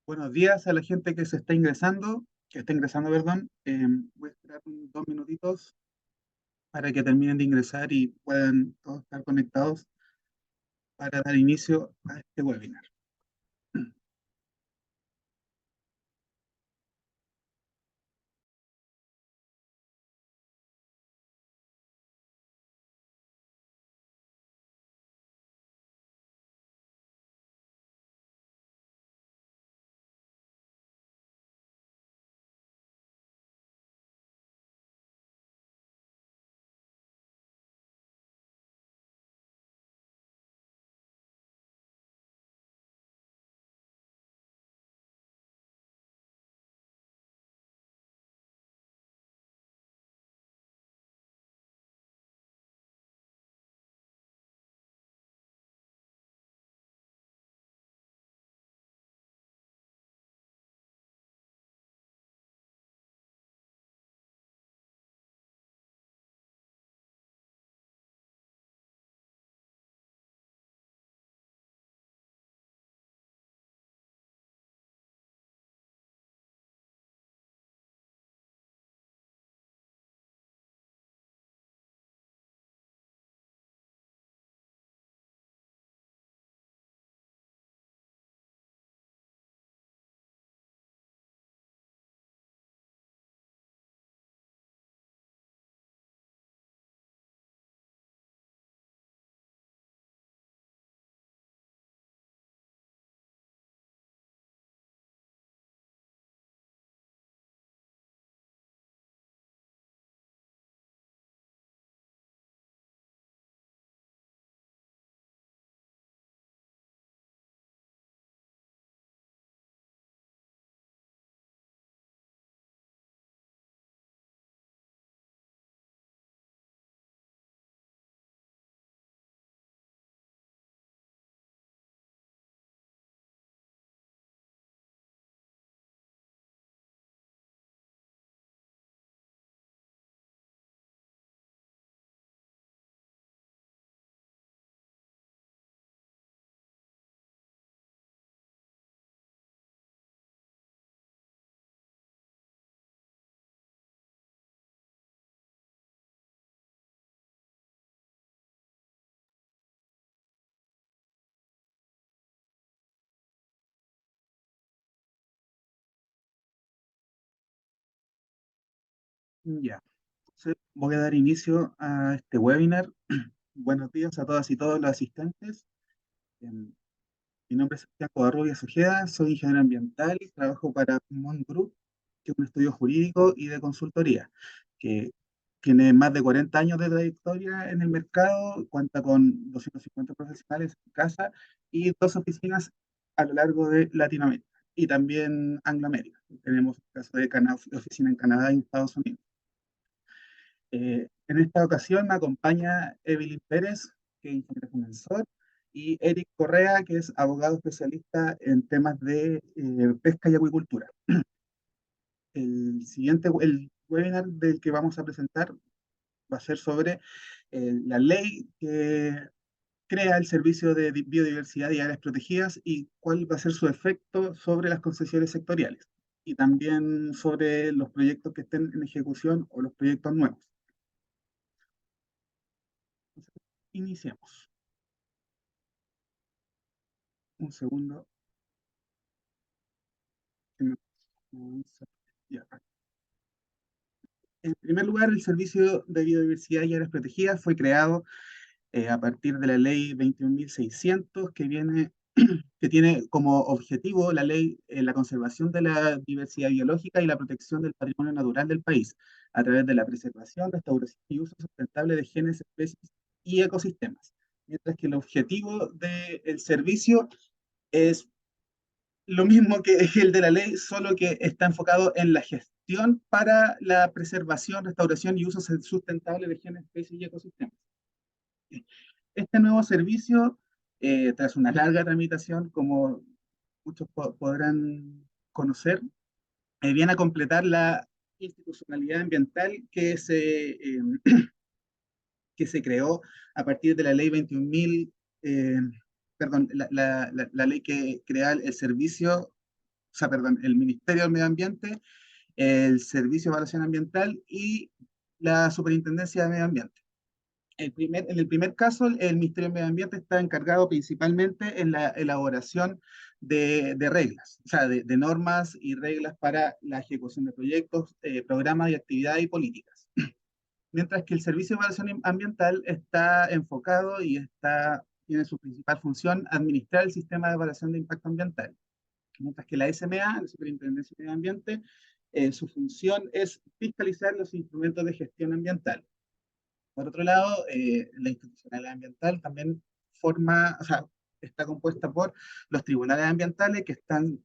Buenos días a la gente que se está ingresando, que está ingresando, perdón. Voy a esperar 2 minutitos para que terminen de ingresar y puedan todos estar conectados para dar inicio a este webinar. Ya, entonces voy a dar inicio a este webinar. Buenos días a todas y todos los asistentes. Em, Mi nombre es Santiago Covarrubias Ojeda, soy ingeniero ambiental y trabajo para Mont Group, que es un estudio jurídico y de consultoría, que tiene más de 40 años de trayectoria en el mercado, cuenta con 250 profesionales en casa y dos oficinas a lo largo de Latinoamérica y también Angloamérica. Tenemos el caso de oficina en Canadá y en Estados Unidos. En esta ocasión me acompaña Evelyn Pérez, que es ingeniero consultor, y Eric Correa, que es abogado especialista en temas de pesca y acuicultura. El webinar del que vamos a presentar va a ser sobre la ley que crea el servicio de biodiversidad y áreas protegidas y cuál va a ser su efecto sobre las concesiones sectoriales y también sobre los proyectos que estén en ejecución o los proyectos nuevos. Entonces, iniciemos. Un segundo. que me- Ya. En primer lugar, el Servicio de Biodiversidad y Áreas Protegidas fue creado a partir de la Ley 21.600, que tiene como objetivo la ley la conservación de la diversidad biológica y la protección del patrimonio natural del país, a través de la preservación, restauración y uso sustentable de genes, especies y ecosistemas. Mientras que el objetivo del servicio es lo mismo que el de la ley, solo que está enfocado en la gestión para la preservación, restauración y uso sustentable de genes, especies y ecosistemas. Este nuevo servicio, tras una larga tramitación, como muchos podrán conocer, viene a completar la institucionalidad ambiental que se creó a partir de la ley 21.000, perdón, la ley que crea el servicio sea, perdón, el Ministerio del Medio Ambiente, el Servicio de Evaluación Ambiental y la Superintendencia de Medio Ambiente. En el primer caso, el Ministerio del Medio Ambiente está encargado principalmente en la elaboración de reglas, o sea, de normas y reglas para la ejecución de proyectos, programas y actividades y políticas. Mientras que el Servicio de Evaluación Ambiental está enfocado y tiene su principal función administrar el sistema de evaluación de impacto ambiental. Mientras que la SMA, la Superintendencia de Medio Ambiente, su función es fiscalizar los instrumentos de gestión ambiental. Por otro lado, la institucionalidad ambiental también o sea, está compuesta por los tribunales ambientales que están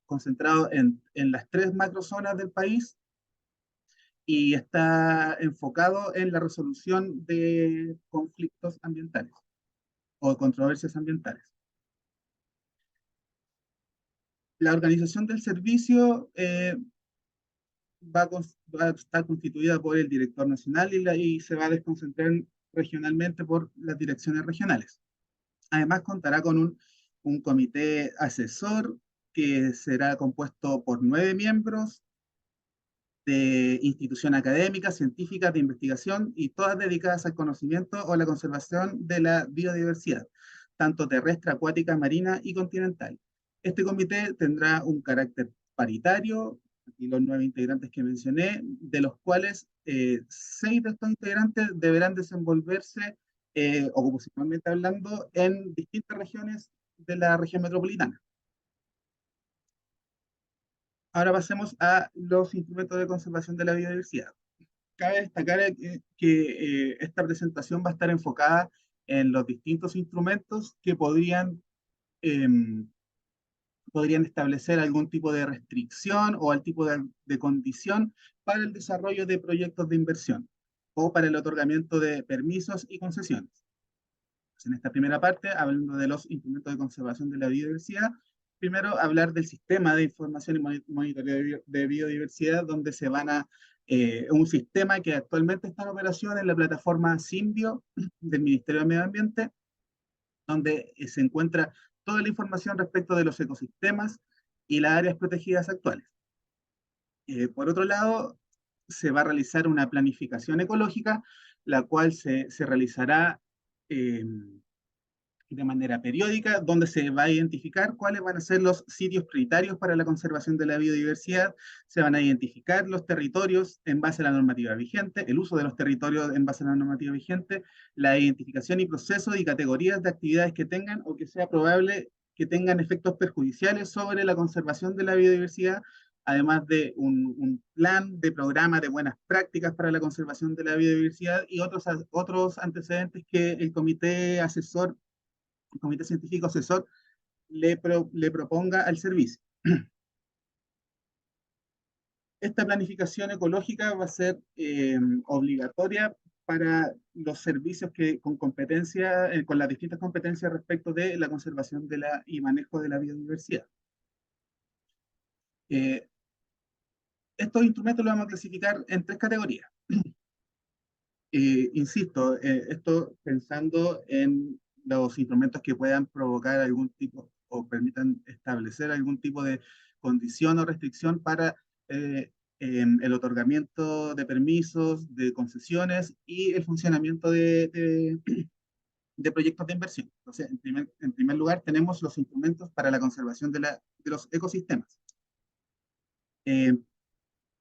concentrados en las tres macrozonas del país y está enfocado en la resolución de conflictos ambientales o controversias ambientales. La organización del servicio va a estar constituida por el director nacional y se va a desconcentrar regionalmente por las direcciones regionales. Además, contará con un comité asesor que será compuesto por 9 miembros de instituciones académicas, científicas, de investigación y todas dedicadas al conocimiento o la conservación de la biodiversidad, tanto terrestre, acuática, marina y continental. Este comité tendrá un carácter paritario, y los 9 integrantes que mencioné, de los cuales 6 de estos integrantes deberán desenvolverse ocupacionalmente hablando en distintas regiones de la región metropolitana. Ahora pasemos a los instrumentos de conservación de la biodiversidad. Cabe destacar que esta presentación va a estar enfocada en los distintos instrumentos que podrían establecer algún tipo de restricción o al tipo de condición para el desarrollo de proyectos de inversión o para el otorgamiento de permisos y concesiones. En esta primera parte, hablando de los instrumentos de conservación de la biodiversidad, primero hablar del sistema de información y monitoreo de biodiversidad, donde se van a un sistema que actualmente está en operación en la plataforma Simbio del Ministerio de Medio Ambiente, donde se encuentra toda la información respecto de los ecosistemas y las áreas protegidas actuales. Por otro lado, se va a realizar una planificación ecológica, la cual se realizará eh, de manera periódica, donde se va a identificar cuáles van a ser los sitios prioritarios para la conservación de la biodiversidad, se van a identificar los territorios en base a la normativa vigente, el uso de los territorios en base a la normativa vigente, la identificación y proceso y categorías de actividades que tengan o que sea probable que tengan efectos perjudiciales sobre la conservación de la biodiversidad, además de un plan de programa de buenas prácticas para la conservación de la biodiversidad y otros antecedentes que el comité científico asesor le proponga al servicio. Esta planificación ecológica va a ser obligatoria para los servicios que con competencia, con las distintas competencias respecto de la conservación y manejo de la biodiversidad. Eh, Estos instrumentos los vamos a clasificar en 3 categorías. Insisto, esto pensando en los instrumentos que puedan provocar algún tipo o permitan establecer algún tipo de condición o restricción para el otorgamiento de permisos, de concesiones y el funcionamiento de proyectos de inversión. Entonces, en primer lugar, tenemos los instrumentos para la conservación de los ecosistemas. Eh,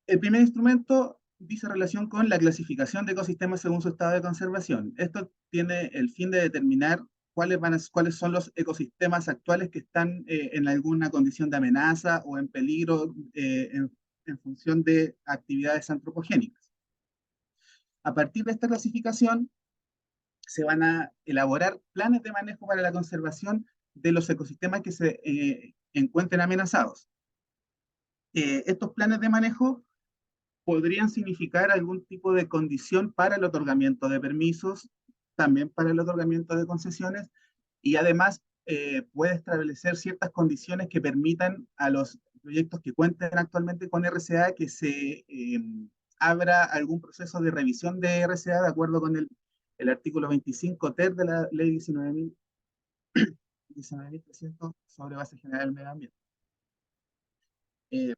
el primer instrumento dice relación con la clasificación de ecosistemas según su estado de conservación. Esto tiene el fin de determinar cuáles son los ecosistemas actuales que están en alguna condición de amenaza o en peligro en función de actividades antropogénicas. A partir de esta clasificación, se van a elaborar planes de manejo para la conservación de los ecosistemas que se encuentren amenazados. Estos planes de manejo podrían significar algún tipo de condición para el otorgamiento de permisos, también para el otorgamiento de concesiones, y además puede establecer ciertas condiciones que permitan a los proyectos que cuenten actualmente con RCA que se abra algún proceso de revisión de RCA de acuerdo con el artículo 25 ter de la ley 19.300 sobre base general del medio ambiente.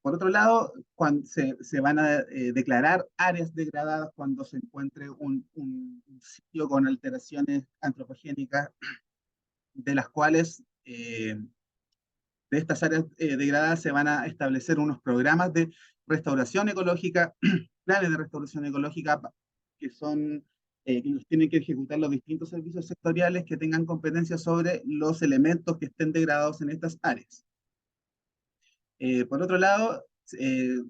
Por otro lado, cuando se van a declarar áreas degradadas cuando se encuentre un sitio con alteraciones antropogénicas, de las cuales de estas áreas degradadas se van a establecer unos programas de restauración ecológica, planes de restauración ecológica que son que los tienen que ejecutar los distintos servicios sectoriales que tengan competencia sobre los elementos que estén degradados en estas áreas. Por otro lado, eh,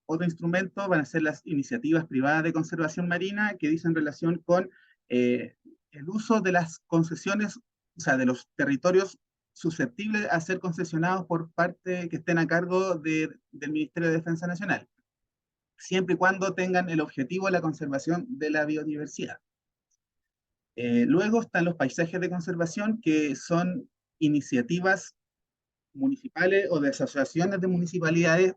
otro instrumento van a ser las iniciativas privadas de conservación marina que dicen relación con eh, el uso de las concesiones, o sea, de los territorios susceptibles a ser concesionados por parte que estén a cargo del Ministerio de Defensa Nacional, siempre y cuando tengan el objetivo de la conservación de la biodiversidad. Luego están los paisajes de conservación, que son iniciativas municipales o de asociaciones de municipalidades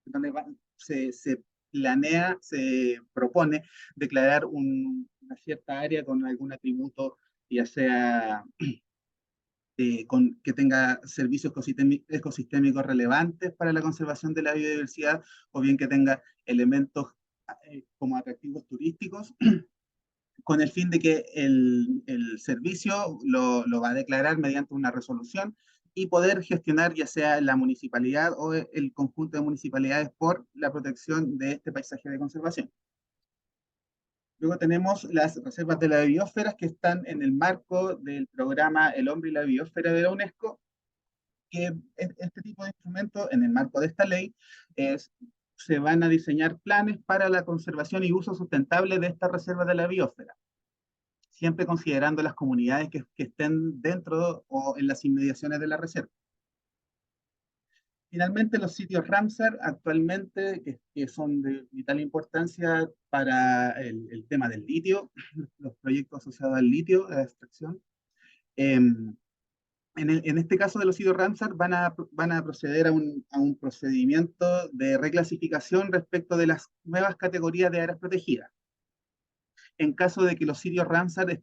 donde se planea, se propone declarar una cierta área con algún atributo, ya sea que tenga servicios ecosistémicos relevantes para la conservación de la biodiversidad, o bien que tenga elementos como atractivos turísticos, con el fin de que el servicio lo va a declarar mediante una resolución y poder gestionar ya sea la municipalidad o el conjunto de municipalidades por la protección de este paisaje de conservación. Luego tenemos las reservas de la biosfera que están en el marco del programa El Hombre y la Biosfera de la UNESCO, que este tipo de instrumentos, en el marco de esta ley, es, se van a diseñar planes para la conservación y uso sustentable de estas reservas de la biosfera, siempre considerando las comunidades que estén dentro o en las inmediaciones de la reserva. Finalmente, los sitios Ramsar actualmente, que son de vital importancia para el tema del litio, los proyectos asociados al litio, a la extracción. En este caso de los sitios Ramsar van a proceder a un procedimiento de reclasificación respecto de las nuevas categorías de áreas protegidas. En caso de que los sitios Ramsar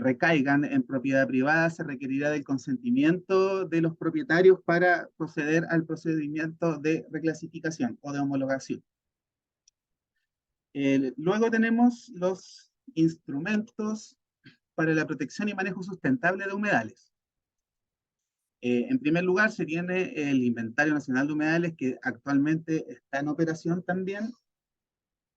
recaigan en propiedad privada, se requerirá del consentimiento de los propietarios para proceder al procedimiento de reclasificación o de homologación. Luego tenemos los instrumentos para la protección y manejo sustentable de humedales. En primer lugar, se tiene el Inventario Nacional de Humedales, que actualmente está en operación también,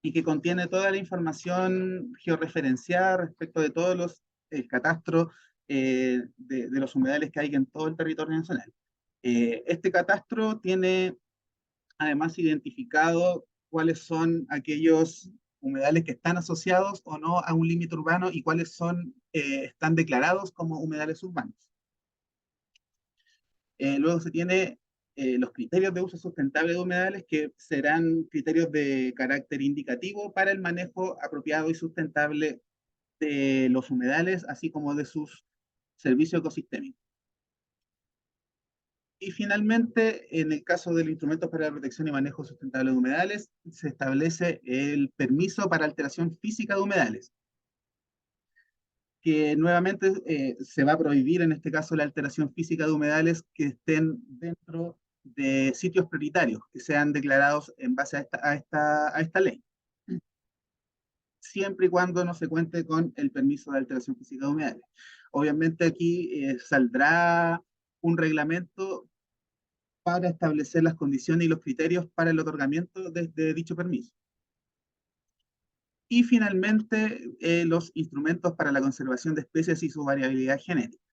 y que contiene toda la información georreferenciada respecto de todos los catastros de los humedales que hay en todo el territorio nacional. Este catastro tiene además identificado cuáles son aquellos humedales que están asociados o no a un límite urbano y cuáles están declarados como humedales urbanos. Luego se tiene los criterios de uso sustentable de humedales, que serán criterios de carácter indicativo para el manejo apropiado y sustentable de los humedales, así como de sus servicios ecosistémicos. Y finalmente, en el caso del instrumento para la protección y manejo sustentable de humedales, se establece el permiso para alteración física de humedales, que nuevamente se va a prohibir en este caso la alteración física de humedales que estén dentro de sitios prioritarios, que sean declarados en base a esta ley, siempre y cuando no se cuente con el permiso de alteración física de humedales. Obviamente aquí saldrá un reglamento para establecer las condiciones y los criterios para el otorgamiento de dicho permiso. Y finalmente, los instrumentos para la conservación de especies y su variabilidad genética.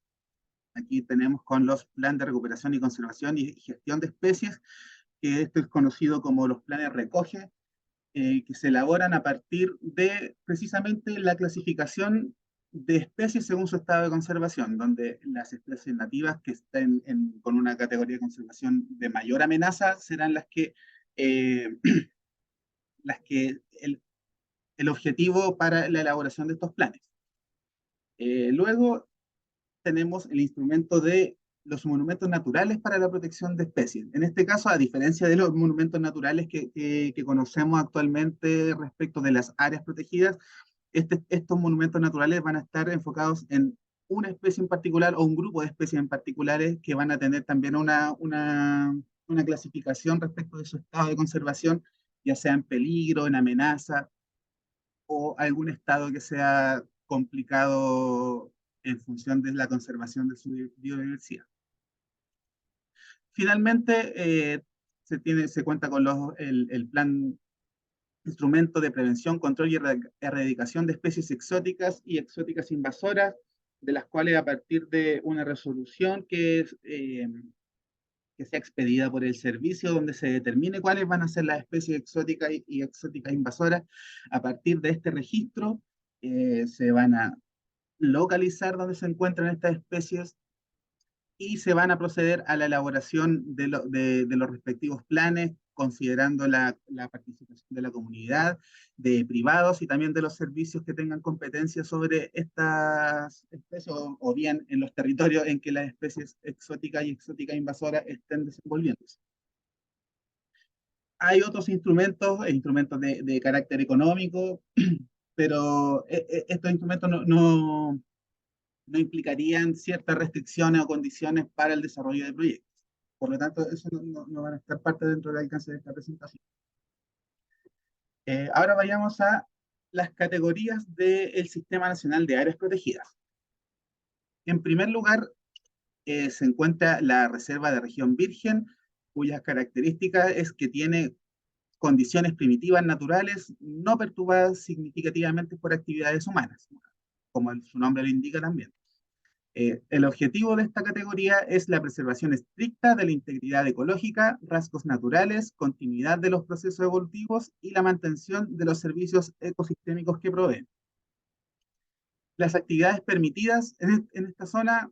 Aquí tenemos con los planes de recuperación y conservación y gestión de especies, que esto es conocido como los planes RECOGE, que se elaboran a partir de precisamente la clasificación de especies según su estado de conservación, donde las especies nativas que estén con una categoría de conservación de mayor amenaza serán eh, las que el objetivo para la elaboración de estos planes. Luego tenemos el instrumento de los monumentos naturales para la protección de especies. En este caso, a diferencia de los monumentos naturales que conocemos actualmente respecto de las áreas protegidas, estos monumentos naturales van a estar enfocados en una especie en particular o un grupo de especies en particulares que van a tener también una clasificación respecto de su estado de conservación, ya sea en peligro, en amenaza, o algún estado que sea complicado en función de la conservación de su biodiversidad. Finalmente, se cuenta con el plan instrumento de prevención, control y erradicación de especies exóticas y exóticas invasoras, de las cuales a partir de una resolución que sea expedida por el servicio, donde se determine cuáles van a ser las especies exóticas y exóticas invasoras, a partir de este registro se van a localizar dónde se encuentran estas especies y se van a proceder a la elaboración de los respectivos planes, considerando la participación de la comunidad, de privados y también de los servicios que tengan competencia sobre estas especies o bien en los territorios en que las especies exóticas y exóticas invasoras estén desenvolviéndose. Hay otros instrumentos, instrumentos de carácter económico, pero estos instrumentos no implicarían ciertas restricciones o condiciones para el desarrollo de proyectos. Por lo tanto, eso no van a estar parte dentro del alcance de esta presentación. Ahora vayamos a las categorías del Sistema Nacional de Áreas Protegidas. En primer lugar, se encuentra la Reserva de Región Virgen, cuyas características es que tiene condiciones primitivas naturales no perturbadas significativamente por actividades humanas, como su nombre lo indica también. El objetivo de esta categoría es la preservación estricta de la integridad ecológica, rasgos naturales, continuidad de los procesos evolutivos y la mantención de los servicios ecosistémicos que proveen. Las actividades permitidas en esta zona,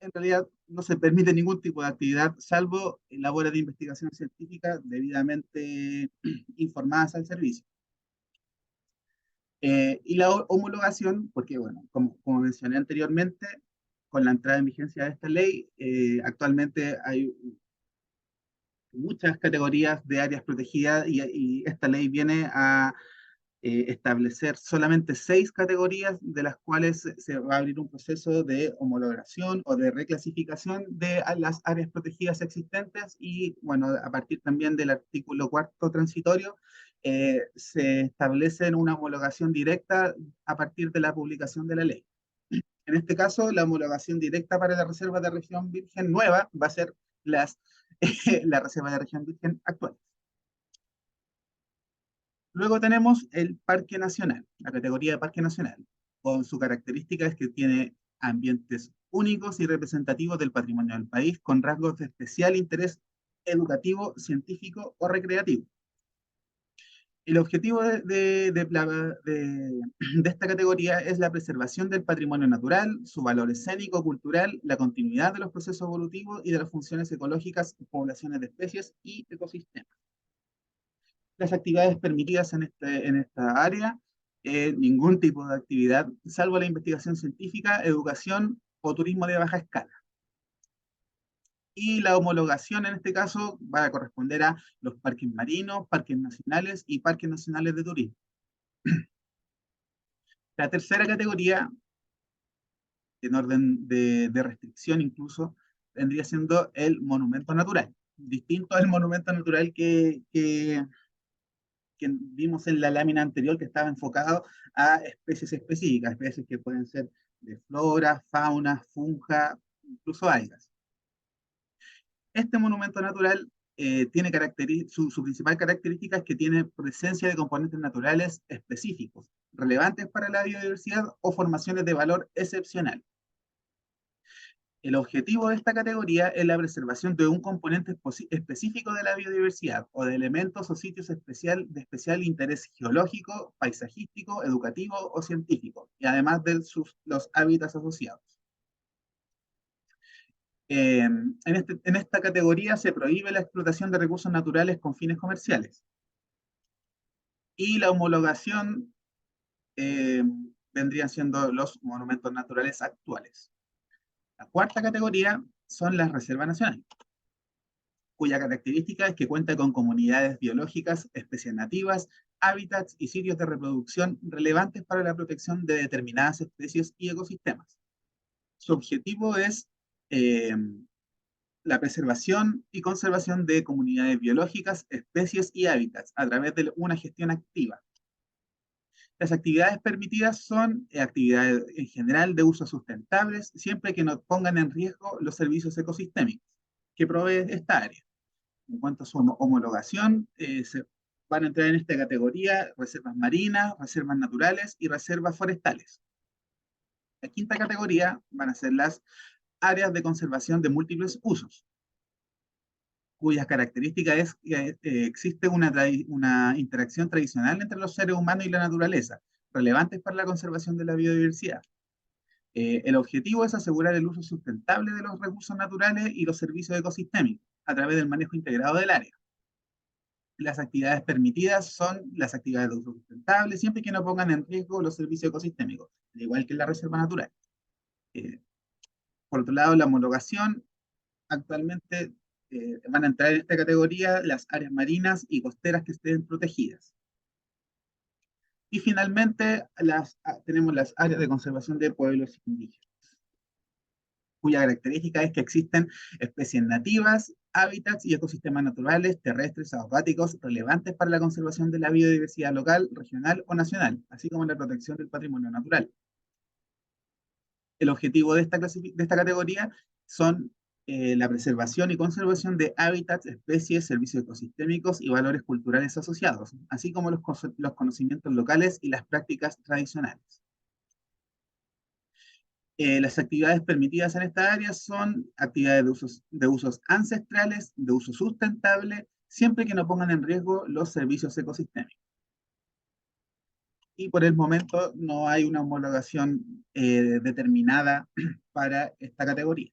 en realidad no se permite ningún tipo de actividad, salvo labores de investigación científica debidamente informadas al servicio. Y la homologación, porque bueno, como mencioné anteriormente, con la entrada en vigencia de esta ley, actualmente hay muchas categorías de áreas protegidas y esta ley viene a establecer solamente 6 categorías, de las cuales se va a abrir un proceso de homologación o de reclasificación de las áreas protegidas existentes y, bueno, a partir también del artículo 4 transitorio, se establece una homologación directa a partir de la publicación de la ley. En este caso, la homologación directa para la Reserva de Región Virgen nueva va a ser la Reserva de Región Virgen actual. Luego tenemos el Parque Nacional, la categoría de Parque Nacional, con su característica es que tiene ambientes únicos y representativos del patrimonio del país, con rasgos de especial interés educativo, científico o recreativo. El objetivo de esta categoría es la preservación del patrimonio natural, su valor escénico, cultural, la continuidad de los procesos evolutivos y de las funciones ecológicas, poblaciones de especies y ecosistemas. Las actividades permitidas en esta área, ningún tipo de actividad, salvo la investigación científica, educación o turismo de baja escala. Y la homologación en este caso va a corresponder a los parques marinos, parques nacionales y parques nacionales de turismo. La tercera categoría, en orden de restricción incluso, vendría siendo el monumento natural, distinto al monumento natural que vimos en la lámina anterior, que estaba enfocado a especies específicas, especies que pueden ser de flora, fauna, funja, incluso algas. Este monumento natural tiene su principal característica es que tiene presencia de componentes naturales específicos, relevantes para la biodiversidad o formaciones de valor excepcional. El objetivo de esta categoría es la preservación de un componente específico de la biodiversidad o de elementos o sitios de especial interés geológico, paisajístico, educativo o científico, y además de los hábitats asociados. En esta categoría se prohíbe la explotación de recursos naturales con fines comerciales. Y la homologación eh, vendrían siendo los monumentos naturales actuales. La cuarta categoría son las reservas nacionales, cuya característica es que cuenta con comunidades biológicas, especies nativas, hábitats y sitios de reproducción relevantes para la protección de determinadas especies y ecosistemas. Su objetivo es la preservación y conservación de comunidades biológicas, especies y hábitats a través de una gestión activa. Las actividades permitidas son actividades en general de uso sustentables, siempre que no pongan en riesgo los servicios ecosistémicos que provee esta área. En cuanto a su homologación, se van a entrar en esta categoría reservas marinas, reservas naturales y reservas forestales. La quinta categoría van a ser las áreas de conservación de múltiples usos, cuyas características es que existe una interacción tradicional entre los seres humanos y la naturaleza, relevantes para la conservación de la biodiversidad. El objetivo es asegurar el uso sustentable de los recursos naturales y los servicios ecosistémicos a través del manejo integrado del área. Las actividades permitidas son las actividades de uso sustentable, siempre que no pongan en riesgo los servicios ecosistémicos, al igual que en la reserva natural. Eh, por otro lado, la homologación, actualmente van a entrar en esta categoría las áreas marinas y costeras que estén protegidas. Y finalmente, tenemos las áreas de conservación de pueblos indígenas, cuya característica es que existen especies nativas, hábitats y ecosistemas naturales, terrestres, acuáticos, relevantes para la conservación de la biodiversidad local, regional o nacional, así como la protección del patrimonio natural. El objetivo de esta categoría son la preservación y conservación de hábitats, especies, servicios ecosistémicos y valores culturales asociados, así como los conocimientos locales y las prácticas tradicionales. Las actividades permitidas en esta área son actividades de usos ancestrales, de uso sustentable, siempre que no pongan en riesgo los servicios ecosistémicos. Y por el momento no hay una homologación determinada para esta categoría.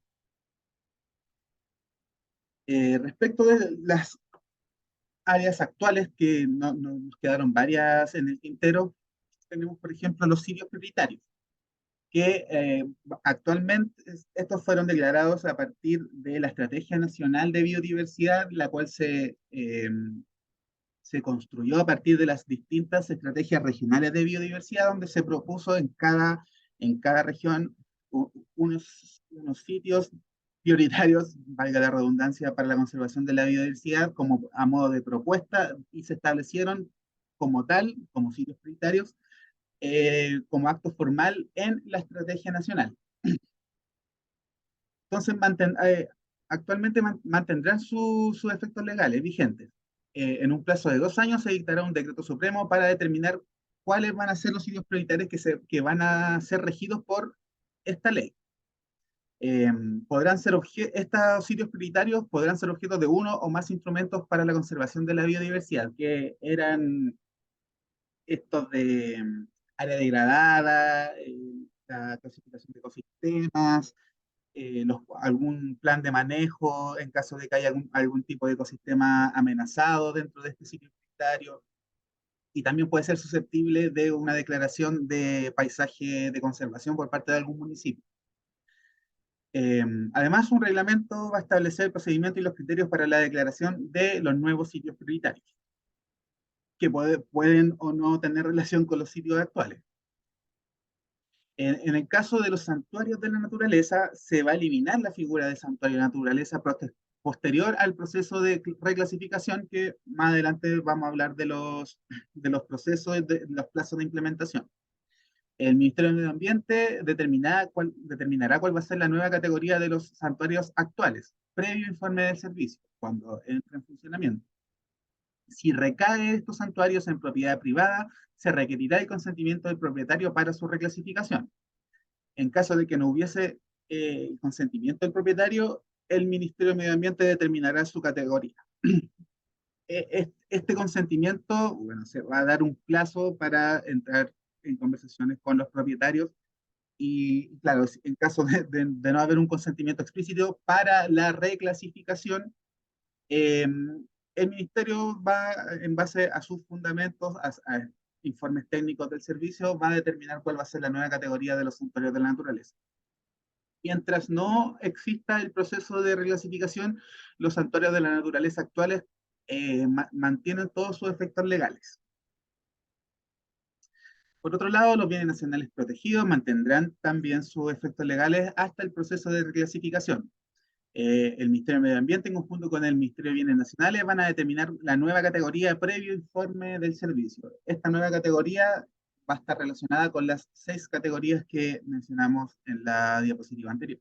Respecto de las áreas actuales, que nos quedaron varias en el tintero, tenemos, por ejemplo, los sitios prioritarios, que actualmente estos fueron declarados a partir de la Estrategia Nacional de Biodiversidad, la cual se construyó a partir de las distintas estrategias regionales de biodiversidad, donde se propuso en cada región unos sitios prioritarios, valga la redundancia, para la conservación de la biodiversidad como a modo de propuesta, y se establecieron como tal, como sitios prioritarios, como acto formal en la estrategia nacional. Entonces, actualmente mantendrán sus efectos legales vigentes. En un plazo de 2 años se dictará un decreto supremo para determinar cuáles van a ser los sitios prioritarios que van a ser regidos por esta ley. Eh, Estos sitios prioritarios podrán ser objeto de uno o más instrumentos para la conservación de la biodiversidad, que eran estos de área degradada, la clasificación de ecosistemas, algún plan de manejo en caso de que haya algún tipo de ecosistema amenazado dentro de este sitio prioritario, y también puede ser susceptible de una declaración de paisaje de conservación por parte de algún municipio. Eh, Además, un reglamento va a establecer el procedimiento y los criterios para la declaración de los nuevos sitios prioritarios, que pueden o no tener relación con los sitios actuales. En el caso de los santuarios de la naturaleza, se va a eliminar la figura de santuario de la naturaleza posterior al proceso de reclasificación, que más adelante vamos a hablar de los procesos, de los plazos de implementación. El Ministerio del Medio Ambiente determinará cuál va a ser la nueva categoría de los santuarios actuales, previo informe del servicio, cuando entre en funcionamiento. Si recae estos santuarios en propiedad privada, se requerirá el consentimiento del propietario para su reclasificación. En caso de que no hubiese consentimiento del propietario, el Ministerio de Medio Ambiente determinará su categoría. Este consentimiento, bueno, se va a dar un plazo para entrar en conversaciones con los propietarios, y claro, en caso de no haber un consentimiento explícito para la reclasificación, el ministerio va, en base a sus fundamentos, a informes técnicos del servicio, va a determinar cuál va a ser la nueva categoría de los santuarios de la naturaleza. Mientras no exista el proceso de reclasificación, los santuarios de la naturaleza actuales mantienen todos sus efectos legales. Por otro lado, los bienes nacionales protegidos mantendrán también sus efectos legales hasta el proceso de reclasificación. El Ministerio de Medio Ambiente, en conjunto con el Ministerio de Bienes Nacionales, van a determinar la nueva categoría previo informe del servicio. Esta nueva categoría va a estar relacionada con las 6 categorías que mencionamos en la diapositiva anterior.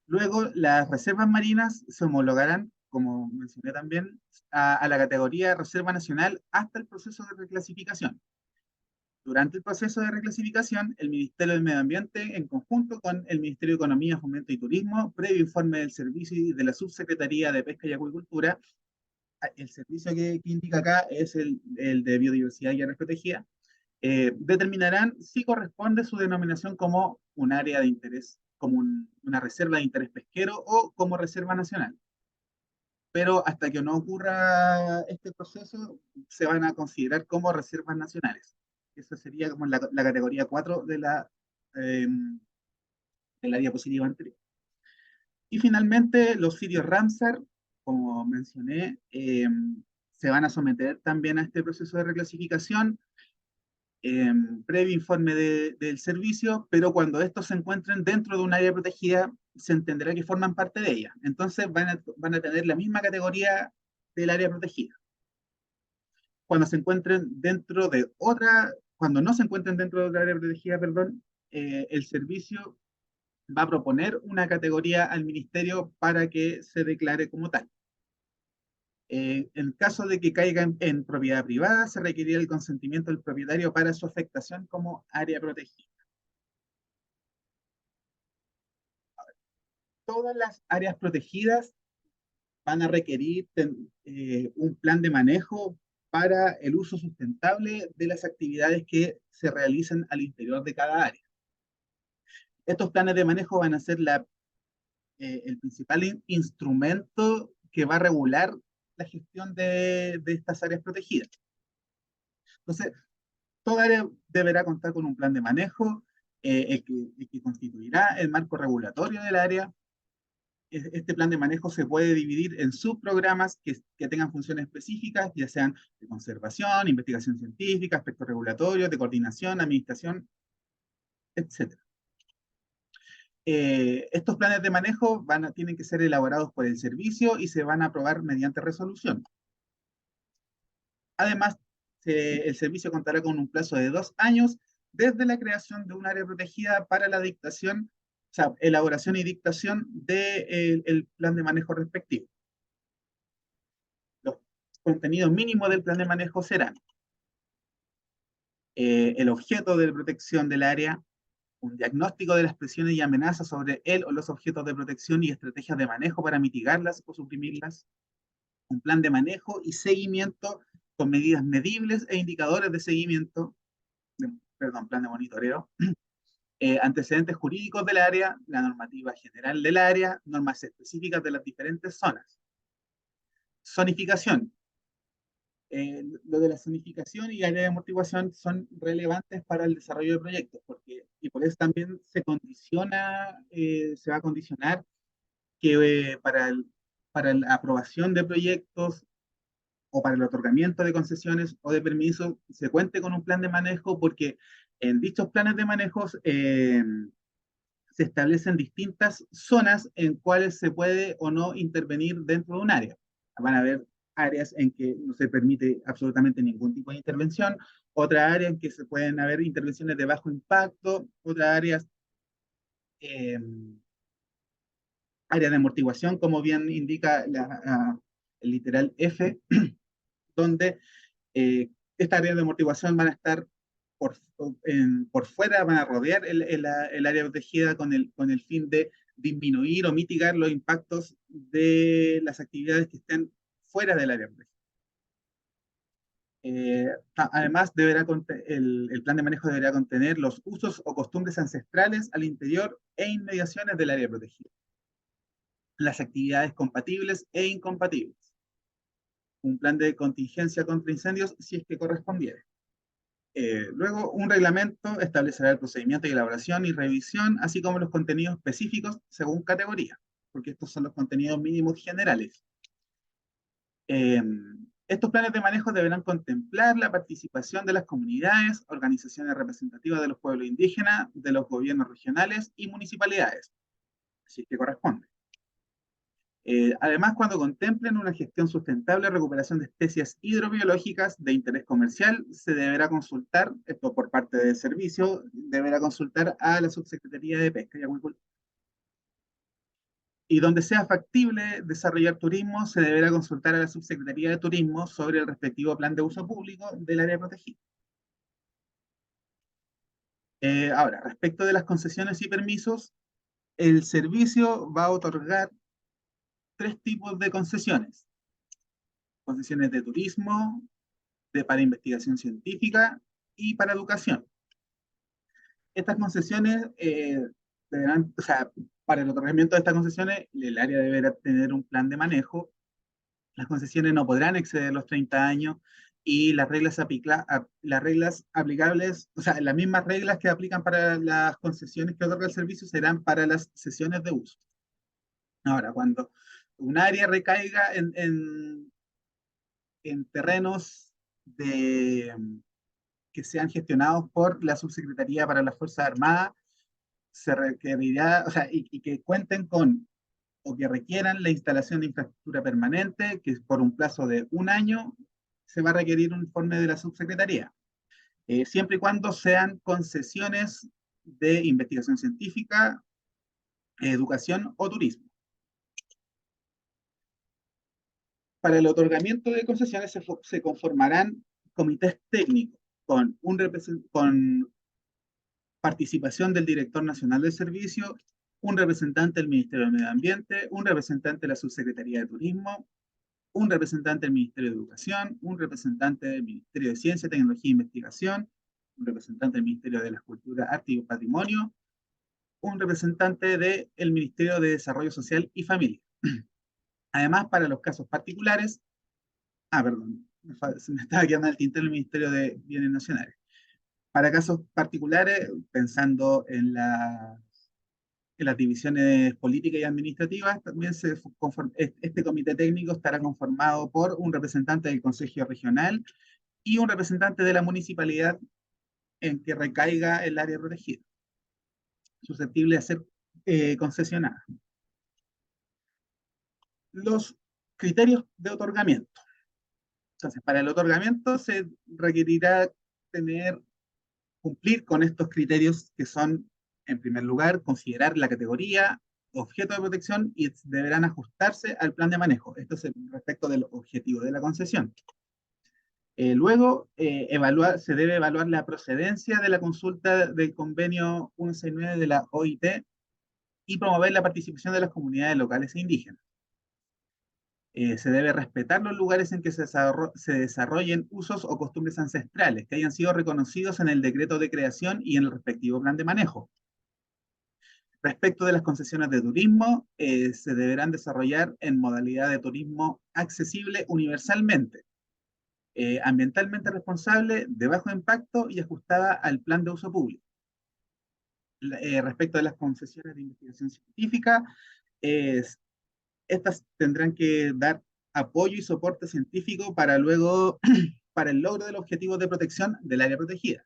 Luego, las reservas marinas se homologarán, como mencioné también, a la categoría Reserva Nacional hasta el proceso de reclasificación. Durante el proceso de reclasificación, el Ministerio del Medio Ambiente, en conjunto con el Ministerio de Economía, Fomento y Turismo, previo informe del servicio y de la Subsecretaría de Pesca y Acuicultura, el servicio que indica acá es el de Biodiversidad y Áreas Protegidas, determinarán si corresponde su denominación como un área de interés, como una reserva de interés pesquero o como reserva nacional. Pero hasta que no ocurra este proceso, se van a considerar como reservas nacionales. Esa sería como la categoría 4 de la diapositiva anterior. Y finalmente, los sitios Ramsar, como mencioné, se van a someter también a este proceso de reclasificación, previo informe del servicio, pero cuando estos se encuentren dentro de un área protegida, se entenderá que forman parte de ella. Entonces van a tener la misma categoría del área protegida. Cuando se encuentren dentro de otra, cuando no se encuentren dentro de otra área protegida, perdón, el servicio va a proponer una categoría al ministerio para que se declare como tal. En caso de que caiga en propiedad privada, se requeriría el consentimiento del propietario para su afectación como área protegida. Todas las áreas protegidas van a requerir un plan de manejo para el uso sustentable de las actividades que se realizan al interior de cada área. Estos planes de manejo van a ser el principal instrumento que va a regular la gestión de estas áreas protegidas. Entonces, toda área deberá contar con un plan de manejo, el que constituirá el marco regulatorio del área. Este plan de manejo se puede dividir en subprogramas que tengan funciones específicas, ya sean de conservación, investigación científica, aspectos regulatorios, de coordinación, administración, etc. Estos planes de manejo tienen que ser elaborados por el servicio y se van a aprobar mediante resolución. Además, el servicio contará con un plazo de 2 años desde la creación de un área protegida para la dictación, o sea, elaboración y dictación del plan de manejo respectivo. Los contenidos mínimos del plan de manejo serán el objeto de protección del área, un diagnóstico de las presiones y amenazas sobre él o los objetos de protección y estrategias de manejo para mitigarlas o suprimirlas, un plan de manejo y seguimiento con medidas medibles e indicadores de seguimiento, perdón, plan de monitoreo, antecedentes jurídicos del área, la normativa general del área, normas específicas de las diferentes zonas. Zonificación. Lo de la zonificación y área de amortiguación son relevantes para el desarrollo de proyectos, y por eso también se va a condicionar que para la aprobación de proyectos o para el otorgamiento de concesiones o de permisos se cuente con un plan de manejo, porque en dichos planes de manejo se establecen distintas zonas en cuales se puede o no intervenir dentro de un área. Van a haber áreas en que no se permite absolutamente ningún tipo de intervención, otra área en que se pueden haber intervenciones de bajo impacto, otras áreas, eh, áreas de amortiguación, como bien indica el literal F, donde estas áreas de amortiguación van a estar por, por fuera, van a rodear el área protegida con el fin de disminuir o mitigar los impactos de las actividades que estén fuera del área protegida. Además, el plan de manejo deberá contener los usos o costumbres ancestrales al interior e inmediaciones del área protegida, las actividades compatibles e incompatibles, un plan de contingencia contra incendios si es que correspondiere. Luego, un reglamento establecerá el procedimiento de elaboración y revisión, así como los contenidos específicos según categoría, porque estos son los contenidos mínimos generales. Eh, Estos planes de manejo deberán contemplar la participación de las comunidades, organizaciones representativas de los pueblos indígenas, de los gobiernos regionales y municipalidades. si es que corresponde. Además, cuando contemplen una gestión sustentable, recuperación de especies hidrobiológicas de interés comercial, se deberá consultar, esto por parte del servicio, deberá consultar a la Subsecretaría de Pesca y Acuicultura. Y donde sea factible desarrollar turismo, se deberá consultar a la Subsecretaría de Turismo sobre el respectivo plan de uso público del área protegida. Ahora, respecto de las concesiones y permisos, el servicio va a otorgar tres tipos de concesiones: concesiones de turismo, para investigación científica y para educación. Estas concesiones deberán, o sea, para el otorgamiento de estas concesiones, el área deberá tener un plan de manejo. Las concesiones no podrán exceder los 30 años y las reglas aplicables, o sea, las mismas reglas que aplican para las concesiones que otorga el servicio serán para las sesiones de uso. Ahora, cuando un área recaiga en terrenos que sean gestionados por la Subsecretaría para las Fuerzas Armadas, se requerirá, o sea, y que cuenten con o que requieran la instalación de infraestructura permanente, que por un plazo de un año se va a requerir un informe de la Subsecretaría, siempre y cuando sean concesiones de investigación científica, educación o turismo. Para el otorgamiento de concesiones se conformarán comités técnicos con participación del director nacional del servicio, un representante del Ministerio del Medio Ambiente, un representante de la Subsecretaría de Turismo, un representante del Ministerio de Educación, un representante del Ministerio de Ciencia, Tecnología e Investigación, un representante del Ministerio de la Cultura, Arte y Patrimonio, un representante del Ministerio de Desarrollo Social y Familia. Además, para los casos particulares, perdón, se me estaba quedando el tintero del Ministerio de Bienes Nacionales. Para casos particulares, pensando en las divisiones políticas y administrativas, también este comité técnico estará conformado por un representante del Consejo Regional y un representante de la municipalidad en que recaiga el área protegida, susceptible de ser concesionada. Los criterios de otorgamiento. Entonces, para el otorgamiento se requerirá cumplir con estos criterios que son, en primer lugar, considerar la categoría, objeto de protección y deberán ajustarse al plan de manejo. Esto es respecto del objetivo de la concesión. Luego, se debe evaluar la procedencia de la consulta del convenio 169 de la OIT y promover la participación de las comunidades locales e indígenas. Se debe respetar los lugares en que se desarrollen usos o costumbres ancestrales que hayan sido reconocidos en el decreto de creación y en el respectivo plan de manejo. Respecto de las concesiones de turismo, se deberán desarrollar en modalidad de turismo accesible universalmente, ambientalmente responsable, de bajo impacto y ajustada al plan de uso público. Respecto de las concesiones de investigación científica, estas tendrán que dar apoyo y soporte científico para luego, para el logro de los objetivos de protección del área protegida.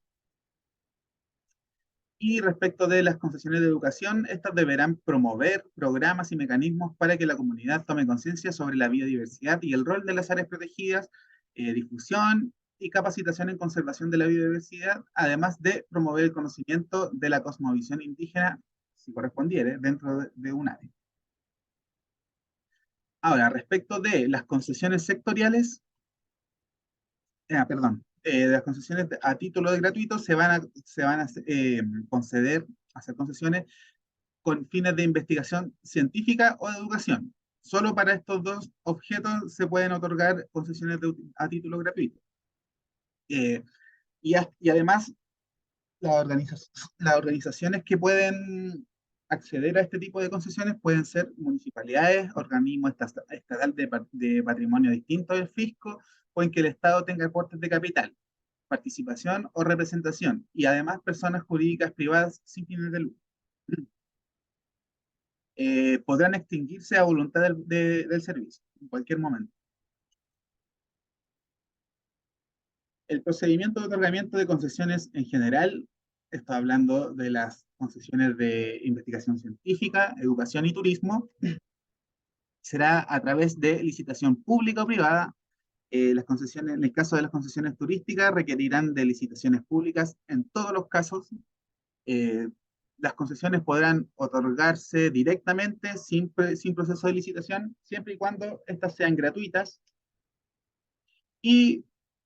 Y respecto de las concesiones de educación, estas deberán promover programas y mecanismos para que la comunidad tome conciencia sobre la biodiversidad y el rol de las áreas protegidas, difusión y capacitación en conservación de la biodiversidad, además de promover el conocimiento de la cosmovisión indígena, si correspondiere, dentro de un área. Ahora, respecto de las concesiones sectoriales, perdón, de las concesiones a título de gratuito se van a conceder, hacer concesiones con fines de investigación científica o de educación. Solo para estos dos objetos se pueden otorgar concesiones a título gratuito. Eh, y además, las organizaciones que pueden acceder a este tipo de concesiones pueden ser municipalidades, organismos estatales de patrimonio distinto del fisco, o en que el Estado tenga aportes de capital, participación o representación, y además personas jurídicas privadas sin fines de lucro. Podrán extinguirse a voluntad del servicio en cualquier momento. El procedimiento de otorgamiento de concesiones en general, está hablando de las concesiones de investigación científica, educación y turismo, será a través de licitación pública o privada. Las concesiones, en el caso de las concesiones turísticas, requerirán de licitaciones públicas en todos los casos. Eh, las concesiones podrán otorgarse directamente sin proceso de licitación, siempre y cuando estas sean gratuitas. Y,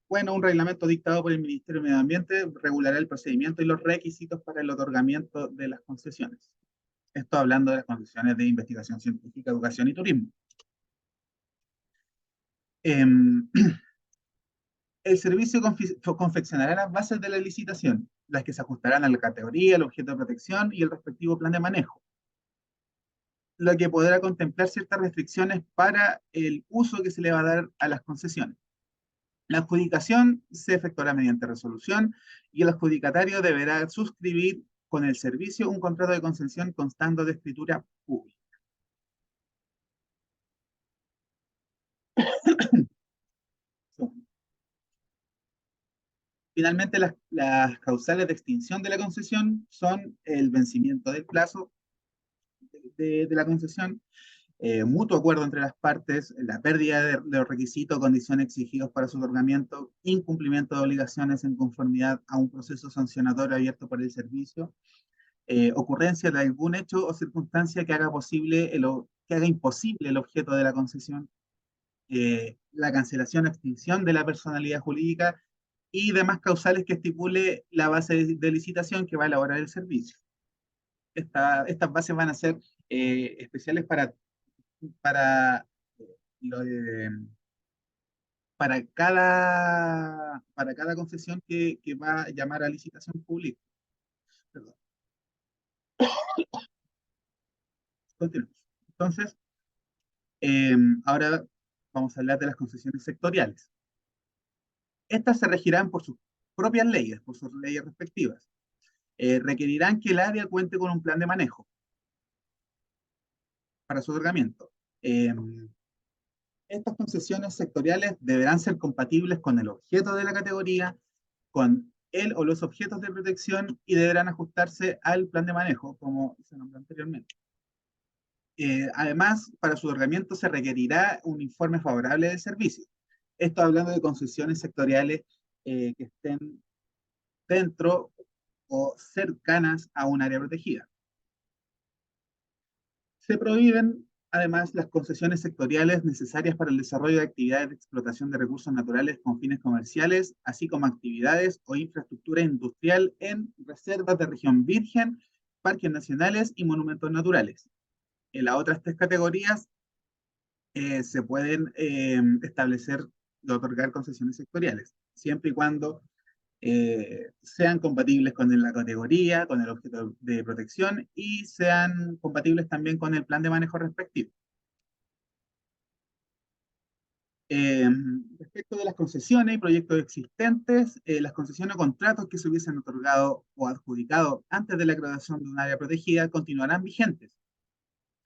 bueno, un reglamento dictado por el Ministerio de Medio Ambiente regulará el procedimiento y los requisitos para el otorgamiento de las concesiones. Esto hablando de las concesiones de investigación científica, educación y turismo. Em, el servicio confeccionará las bases de la licitación, las que se ajustarán a la categoría, el objeto de protección y el respectivo plan de manejo, lo que podrá contemplar ciertas restricciones para el uso que se le va a dar a las concesiones. La adjudicación se efectuará mediante resolución y el adjudicatario deberá suscribir con el servicio un contrato de concesión constando de escritura pública. Finalmente, las causales de extinción de la concesión son el vencimiento del plazo de la concesión, mutuo acuerdo entre las partes, la pérdida de los requisitos o condiciones exigidos para su otorgamiento, incumplimiento de obligaciones en conformidad a un proceso sancionador abierto por el servicio, ocurrencia de algún hecho o circunstancia que haga que haga imposible el objeto de la concesión, la cancelación o extinción de la personalidad jurídica y demás causales que estipule la base de licitación que va a elaborar el servicio. Estas bases van a ser especiales para, lo de- para cada concesión que va a llamar a licitación pública. Perdón. Continuemos. Entonces, ahora vamos a hablar de las concesiones sectoriales. Estas se regirán por sus propias leyes, por sus leyes respectivas. Requerirán que el área cuente con un plan de manejo para su otorgamiento. Estas concesiones sectoriales deberán ser compatibles con el objeto de la categoría, con el o los objetos de protección y deberán ajustarse al plan de manejo, como se nombró anteriormente. Además, para su otorgamiento se requerirá un informe favorable del servicio. Esto hablando de concesiones sectoriales que estén dentro o cercanas a un área protegida. Se prohíben, además, las concesiones sectoriales necesarias para el desarrollo de actividades de explotación de recursos naturales con fines comerciales, así como actividades o infraestructura industrial en reservas de región virgen, parques nacionales y monumentos naturales. En las otras tres categorías se pueden establecer y otorgar concesiones sectoriales, siempre y cuando sean compatibles con la categoría, con el objeto de protección y sean compatibles también con el plan de manejo respectivo. Eh, Respecto de las concesiones y proyectos existentes, las concesiones o contratos que se hubiesen otorgado o adjudicado antes de la creación de un área protegida continuarán vigentes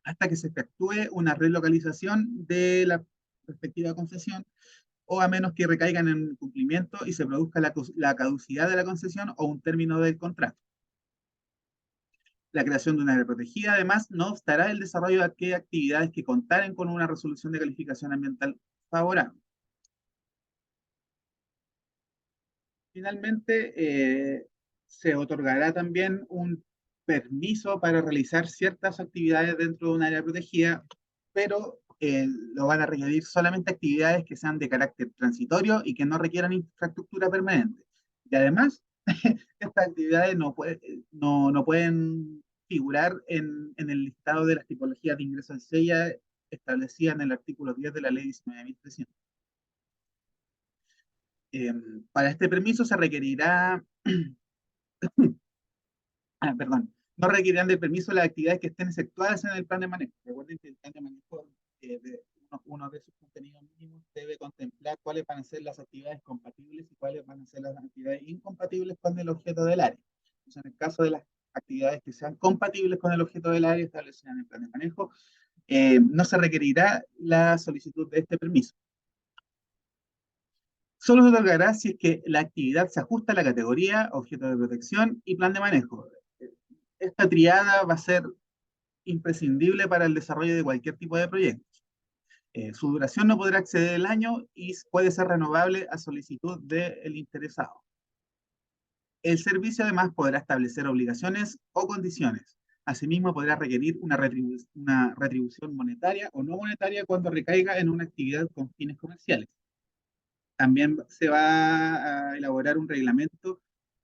hasta que se efectúe una relocalización de la respectiva concesión o a menos que recaigan en cumplimiento y se produzca la caducidad de la concesión o un término del contrato. La creación de una área protegida, además, no obstará el desarrollo de aquellas actividades que contaren con una resolución de calificación ambiental favorable. Finalmente, se otorgará también un permiso para realizar ciertas actividades dentro de un área protegida, pero lo van a requerir solamente actividades que sean de carácter transitorio y que no requieran infraestructura permanente. Y además, estas actividades no pueden figurar en el listado de las tipologías de ingreso al SEIA establecidas en el artículo 10 de la ley 19.300. Eh, para este permiso se requerirá, perdón, no requerirán del permiso las actividades que estén efectuadas en el plan de manejo. Recuerden que el plan de manejo, uno de sus contenidos mínimos, debe contemplar cuáles van a ser las actividades compatibles y cuáles van a ser las actividades incompatibles con el objeto del área. Entonces, en el caso de las actividades que sean compatibles con el objeto del área establecidas en el plan de manejo, no se requerirá la solicitud de este permiso. Solo se otorgará si es que la actividad se ajusta a la categoría, objeto de protección y plan de manejo. esta triada va a ser imprescindible para el desarrollo de cualquier tipo de proyecto. Su duración no podrá exceder el año y puede ser renovable a solicitud del interesado. El servicio además podrá establecer obligaciones o condiciones. Asimismo, podrá requerir una retribución monetaria o no monetaria cuando recaiga en una actividad con fines comerciales. También se va a elaborar un reglamento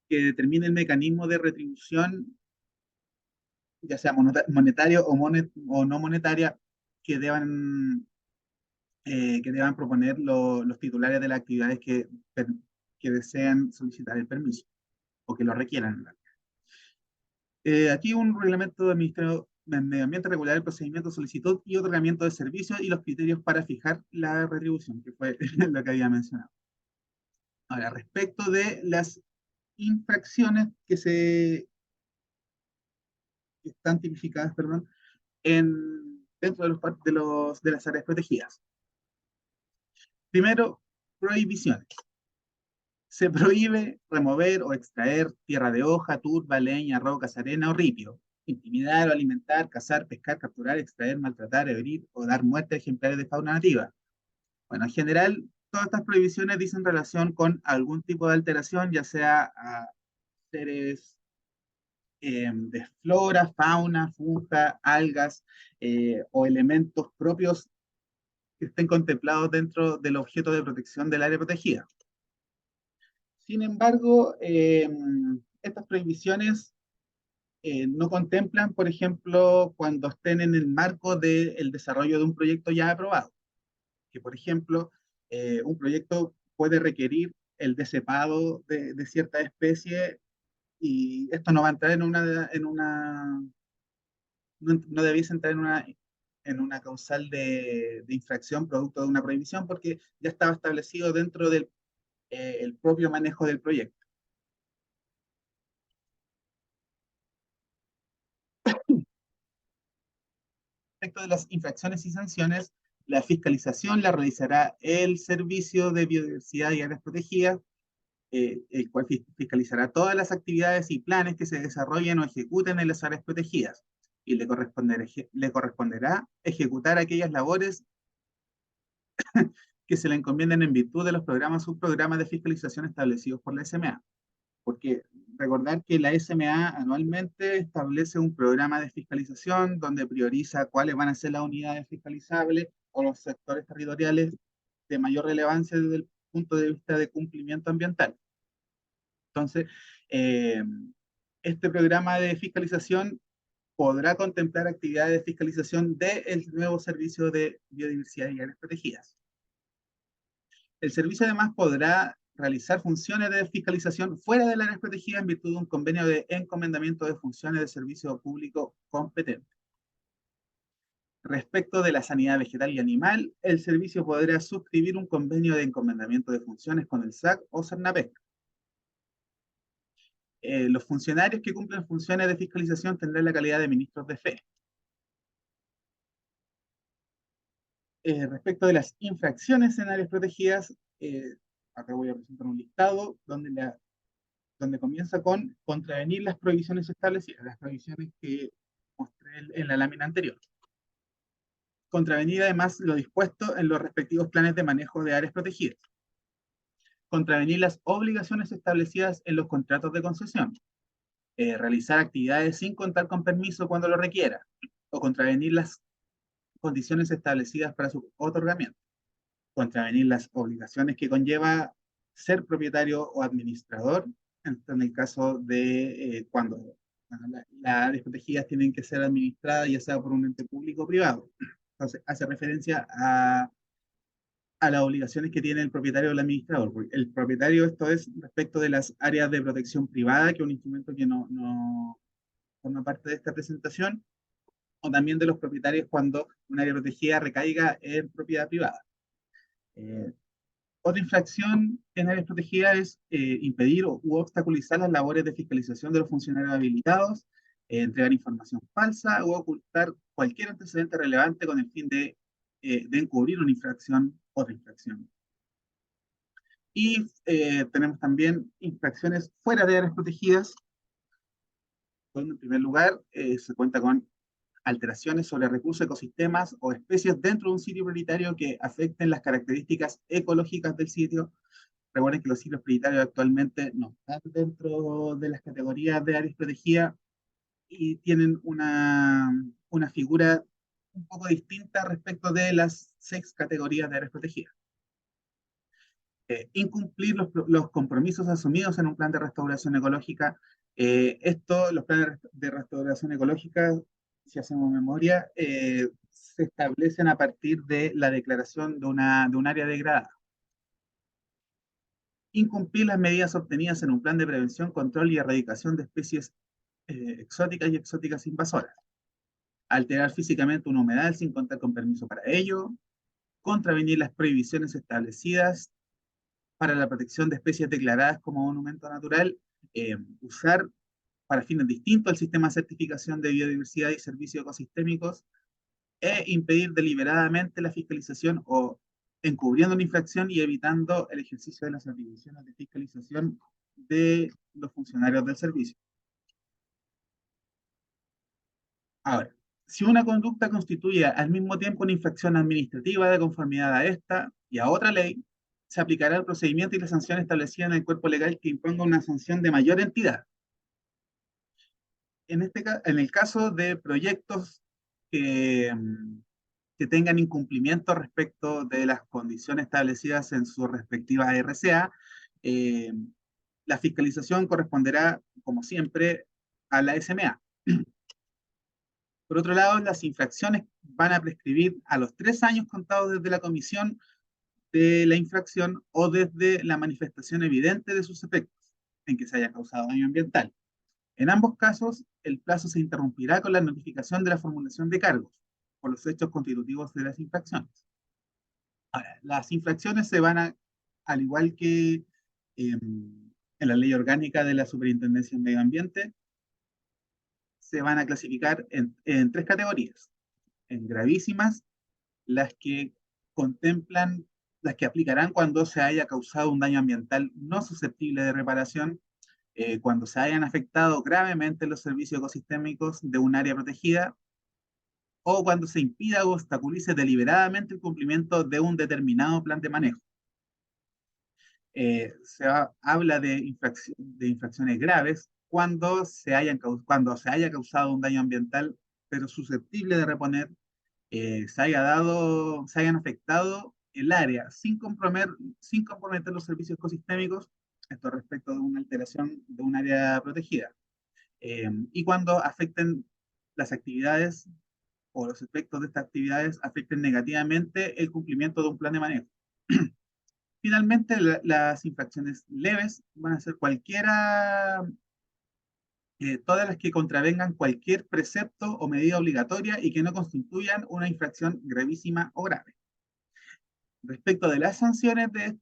que determine el mecanismo de retribución, ya sea monetario o no monetaria, que deban proponer los titulares de las actividades que desean solicitar el permiso o que lo requieran. Aquí un reglamento del Ministerio de Medio Ambiente regular el procedimiento de solicitud y otorgamiento de servicios y los criterios para fijar la retribución, que fue lo que había mencionado. Ahora, respecto de las infracciones que están tipificadas, perdón, dentro de las áreas protegidas. Primero, prohibiciones. Se prohíbe remover o extraer tierra de hoja, turba, leña, rocas, arena o ripio. Intimidar o alimentar, cazar, pescar, capturar, extraer, maltratar, herir o dar muerte a ejemplares de fauna nativa. Bueno, en general, todas estas prohibiciones dicen relación con algún tipo de alteración, ya sea a seres de flora, fauna, funga, algas o elementos propios que estén contemplados dentro del objeto de protección del área protegida. Sin embargo, estas prohibiciones no contemplan, por ejemplo, cuando estén en el marco del desarrollo de un proyecto ya aprobado. Que, por ejemplo, un proyecto puede requerir el decepado de cierta especie y esto no va a entrar no debiese entrar en una causal de infracción producto de una prohibición porque ya estaba establecido dentro del el propio manejo del proyecto. Respecto de las infracciones y sanciones, la fiscalización la realizará el Servicio de Biodiversidad y Áreas Protegidas, el cual fiscalizará todas las actividades y planes que se desarrollen o ejecuten en las áreas protegidas y le corresponderá ejecutar aquellas labores que se le encomienden en virtud de los programas o subprogramas de fiscalización establecidos por la SMA. Porque recordar que la SMA anualmente establece un programa de fiscalización donde prioriza cuáles van a ser las unidades fiscalizables o los sectores territoriales de mayor relevancia desde el punto de vista de cumplimiento ambiental. Entonces, eh, este programa de fiscalización podrá contemplar actividades de fiscalización del nuevo servicio de biodiversidad y áreas protegidas. El servicio además podrá realizar funciones de fiscalización fuera de las áreas protegidas en virtud de un convenio de encomendamiento de funciones de servicio público competente. Respecto de la sanidad vegetal y animal, el servicio podrá suscribir un convenio de encomendamiento de funciones con el SAC o CERNAPEC. Los funcionarios que cumplen funciones de fiscalización tendrán la calidad de ministros de fe. Respecto de las infracciones en áreas protegidas, acá voy a presentar un listado donde comienza con contravenir las prohibiciones establecidas, las prohibiciones que mostré en la lámina anterior. Contravenir además lo dispuesto en los respectivos planes de manejo de áreas protegidas. Contravenir las obligaciones establecidas en los contratos de concesión. Realizar actividades sin contar con permiso cuando lo requiera. O contravenir las condiciones establecidas para su otorgamiento. Contravenir las obligaciones que conlleva ser propietario o administrador, en el caso de cuando las áreas protegidas tienen que ser administradas ya sea por un ente público o privado. Entonces, hace referencia a las obligaciones que tiene el propietario o el administrador. El propietario, esto es respecto de las áreas de protección privada, que es un instrumento que no forma parte de esta presentación, o también de los propietarios cuando un área protegida recaiga en propiedad privada. Eh, Otra infracción en áreas protegidas es impedir u obstaculizar las labores de fiscalización de los funcionarios habilitados, entregar información falsa o ocultar cualquier antecedente relevante con el fin de encubrir una infracción, otra infracción. Y tenemos también infracciones fuera de áreas protegidas, donde en primer lugar se cuenta con alteraciones sobre recursos, ecosistemas o especies dentro de un sitio prioritario que afecten las características ecológicas del sitio. Recuerden que los sitios prioritarios actualmente no están dentro de las categorías de áreas protegidas y tienen una figura un poco distinta respecto de las 6 categorías de áreas protegidas. Incumplir los compromisos asumidos en un plan de restauración ecológica. Los planes de restauración ecológica, si hacemos memoria, se establecen a partir de la declaración de un área degradada. Incumplir las medidas obtenidas en un plan de prevención, control y erradicación de especies exóticas y exóticas invasoras. Alterar físicamente un humedal sin contar con permiso para ello. Contravenir las prohibiciones establecidas para la protección de especies declaradas como monumento natural. Usar para fines distintos el sistema de certificación de biodiversidad y servicios ecosistémicos, e impedir deliberadamente la fiscalización o encubriendo una infracción y evitando el ejercicio de las atribuciones de fiscalización de los funcionarios del servicio. Ahora, si una conducta constituye al mismo tiempo una infracción administrativa de conformidad a esta y a otra ley, se aplicará el procedimiento y la sanción establecida en el cuerpo legal que imponga una sanción de mayor entidad. En el caso de proyectos que, que tengan incumplimiento respecto de las condiciones establecidas en su respectiva RCA, eh, la fiscalización corresponderá, como siempre, a la SMA. Por otro lado, las infracciones van a prescribir a los 3 años contados desde la comisión de la infracción o desde la manifestación evidente de sus efectos en que se haya causado daño ambiental. En ambos casos, el plazo se interrumpirá con la notificación de la formulación de cargos por los hechos constitutivos de las infracciones. Ahora, las infracciones se van a, al igual que en la ley orgánica de la Superintendencia en Medio Ambiente, se van a clasificar en 3 categorías. En gravísimas, las que contemplan, las que aplicarán cuando se haya causado un daño ambiental no susceptible de reparación, cuando se hayan afectado gravemente los servicios ecosistémicos de un área protegida o cuando se impida o obstaculice deliberadamente el cumplimiento de un determinado plan de manejo. Habla de infracciones graves cuando se haya causado un daño ambiental, pero susceptible de reponer, se hayan afectado el área sin comprometer los servicios ecosistémicos, esto respecto de una alteración de un área protegida. Y cuando afecten las actividades o los efectos de estas actividades afecten negativamente el cumplimiento de un plan de manejo. Finalmente, las infracciones leves van a ser todas las que contravengan cualquier precepto o medida obligatoria y que no constituyan una infracción gravísima o grave. Respecto de las sanciones de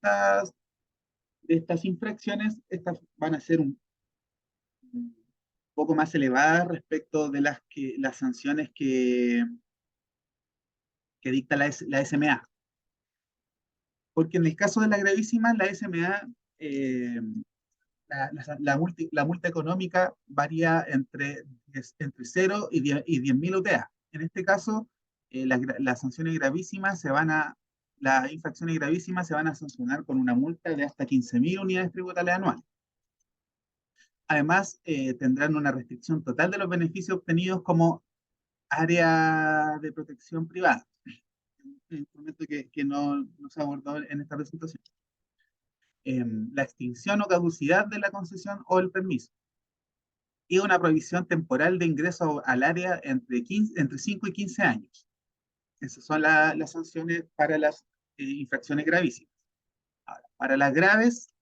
estas infracciones, estas van a ser un poco más elevadas respecto de las sanciones que dicta la SMA. Porque en el caso de la gravísima, la SMA, la multa económica varía entre 0 y 10.000 UTA. En este caso, las sanciones gravísimas las infracciones gravísimas se van a sancionar con una multa de hasta 15.000 unidades tributarias anuales. Además, tendrán una restricción total de los beneficios obtenidos como área de protección privada, un instrumento que no se abordó en esta presentación. La extinción o caducidad de la concesión o el permiso y una prohibición temporal de ingreso al área entre 5 y 15 años. Esas son las sanciones para las infracciones gravísimas. Ahora, para las graves,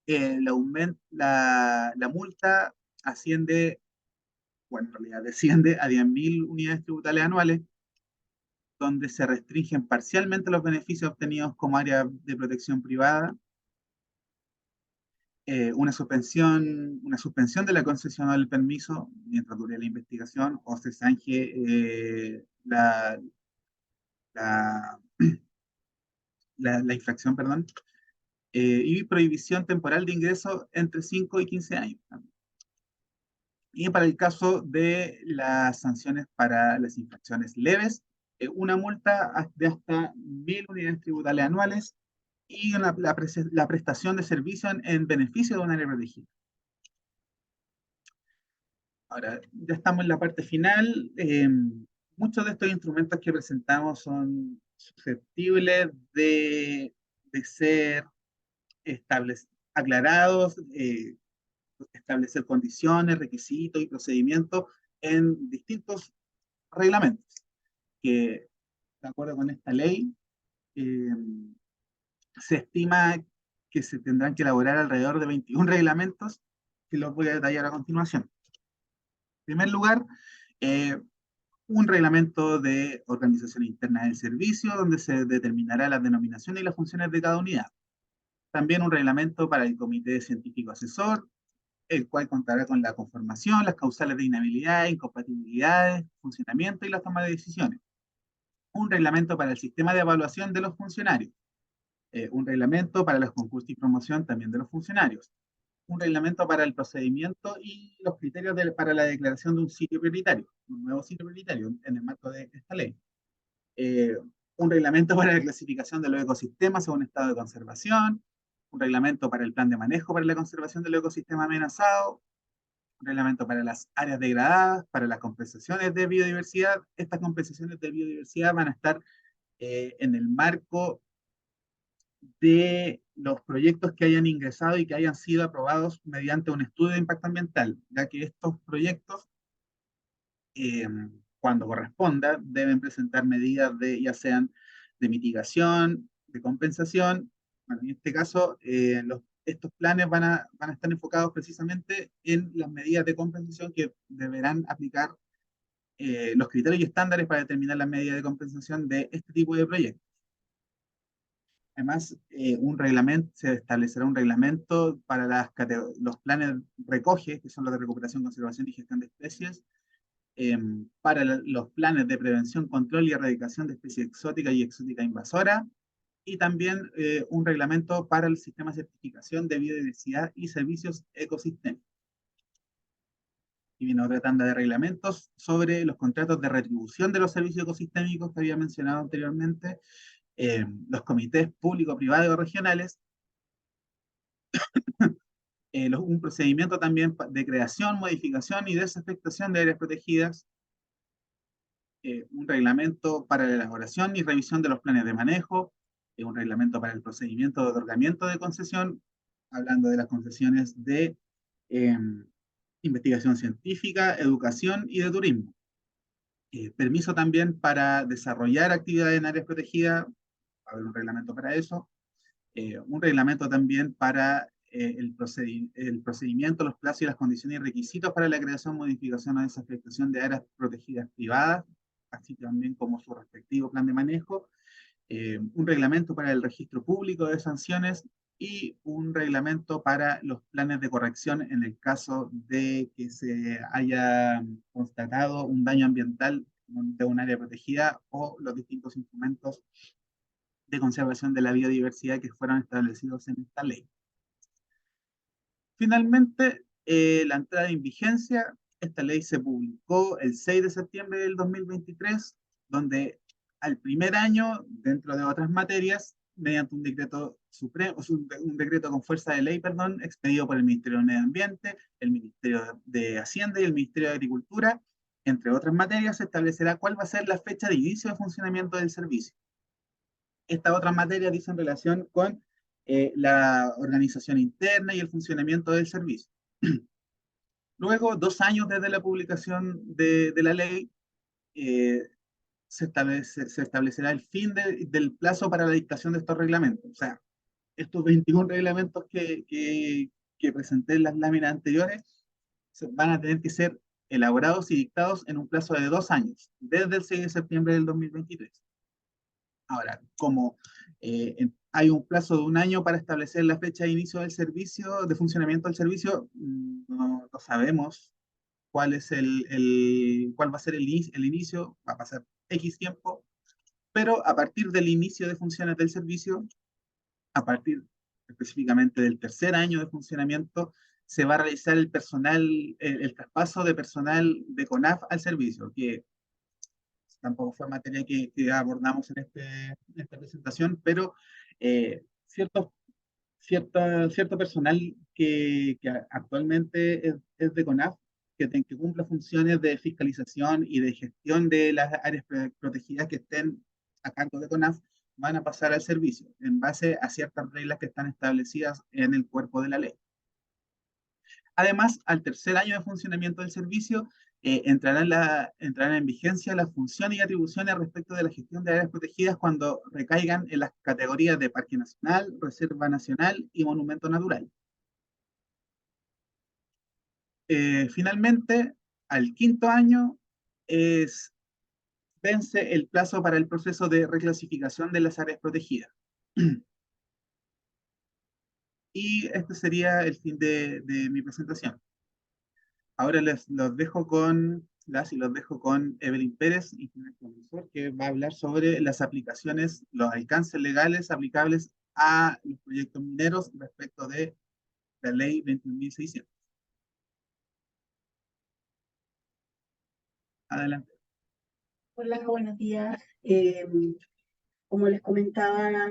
la multa asciende, bueno, en realidad desciende a 10.000 unidades tributarias anuales, donde se restringen parcialmente los beneficios obtenidos como área de protección privada, una suspensión de la concesión del permiso mientras dure la investigación o se zanje la, la infracción, perdón, y prohibición temporal de ingreso entre 5 y 15 años. Y para el caso de las sanciones para las infracciones leves, una multa de hasta 1.000 unidades tributales anuales y la prestación de servicio en beneficio de un área protegida. Ahora, ya estamos en la parte final. Muchos de estos instrumentos que presentamos son susceptibles de ser aclarados, establecer condiciones, requisitos y procedimientos en distintos reglamentos, que de acuerdo con esta ley, eh, se estima que se tendrán que elaborar alrededor de 21 reglamentos, que los voy a detallar a continuación. En primer lugar, eh, un reglamento de organización interna del servicio, donde se determinará la denominación y las funciones de cada unidad. También un reglamento para el comité científico asesor, el cual contará con la conformación, las causales de inhabilidad, incompatibilidades, funcionamiento y la toma de decisiones. Un reglamento para el sistema de evaluación de los funcionarios. Un reglamento para los concursos y promoción también de los funcionarios. Un reglamento para el procedimiento y los criterios para la declaración de un sitio prioritario, un nuevo sitio prioritario en el marco de esta ley. Eh, un reglamento para la clasificación de los ecosistemas según estado de conservación, un reglamento para el plan de manejo para la conservación del ecosistema amenazado, un reglamento para las áreas degradadas, para las compensaciones de biodiversidad. Estas compensaciones de biodiversidad van a estar en el marco de los proyectos que hayan ingresado y que hayan sido aprobados mediante un estudio de impacto ambiental, ya que estos proyectos, eh, cuando corresponda, deben presentar medidas ya sean de mitigación, de compensación. Bueno, en este caso, estos planes van a estar enfocados precisamente en las medidas de compensación que deberán aplicar los criterios y estándares para determinar las medidas de compensación de este tipo de proyectos. Además, se establecerá un reglamento para los planes recoge, que son los de recuperación, conservación y gestión de especies, para los planes de prevención, control y erradicación de especies exóticas y exótica invasora, y también un reglamento para el sistema de certificación de biodiversidad y servicios ecosistémicos. Y viene otra tanda de reglamentos sobre los contratos de retribución de los servicios ecosistémicos que había mencionado anteriormente, los comités público-privados o regionales, un procedimiento también de creación, modificación y desafectación de áreas protegidas, un reglamento para la elaboración y revisión de los planes de manejo, un reglamento para el procedimiento de otorgamiento de concesión, hablando de las concesiones de eh, investigación científica, educación y de turismo. Permiso también para desarrollar actividades en áreas protegidas, va a haber un reglamento para eso, un reglamento también para el procedimiento, los plazos y las condiciones y requisitos para la creación, modificación o desafectación de áreas protegidas privadas, así también como su respectivo plan de manejo, un reglamento para el registro público de sanciones y un reglamento para los planes de corrección en el caso de que se haya constatado un daño ambiental de un área protegida o los distintos instrumentos de conservación de la biodiversidad que fueron establecidos en esta ley. Finalmente, la entrada en vigencia, esta ley se publicó el 6 de septiembre del 2023, donde al primer año, dentro de otras materias, mediante un decreto supremo, un decreto con fuerza de ley, perdón, expedido por el Ministerio del Medio Ambiente, el Ministerio de Hacienda y el Ministerio de Agricultura, entre otras materias, se establecerá cuál va a ser la fecha de inicio de funcionamiento del servicio. Estas otras materias dicen relación con la organización interna y el funcionamiento del servicio. Luego, 2 años desde la publicación de la ley, eh, se establecerá el fin del plazo para la dictación de estos reglamentos. O sea, estos 21 reglamentos que presenté en las láminas anteriores van a tener que ser elaborados y dictados en un plazo de 2 años, desde el 6 de septiembre del 2023. Ahora, como hay un plazo de 1 año para establecer la fecha de inicio del servicio, de funcionamiento del servicio, no sabemos cuál va a ser el inicio, va a pasar X tiempo, pero a partir del inicio de funciones del servicio, a partir específicamente del tercer año de funcionamiento, se va a realizar el personal, el traspaso de personal de CONAF al servicio, que tampoco fue materia que abordamos en, en esta presentación, pero cierto, cierto personal que actualmente es de CONAF, que cumpla funciones de fiscalización y de gestión de las áreas protegidas que estén a cargo de CONAF, van a pasar al servicio en base a ciertas reglas que están establecidas en el cuerpo de la ley. Además, al tercer año de funcionamiento del servicio, entrarán en vigencia las funciones y atribuciones respecto de la gestión de áreas protegidas cuando recaigan en las categorías de Parque Nacional, Reserva Nacional y Monumento Natural. Finalmente, al quinto año, vence el plazo para el proceso de reclasificación de las áreas protegidas. Y este sería el fin de mi presentación. Ahora los dejo con los dejo con Evelyn Pérez, ingeniero profesor, que va a hablar sobre las aplicaciones, los alcances legales aplicables a los proyectos mineros respecto de la ley 21.600. Adelante. Hola, buenos días. Como les comentaba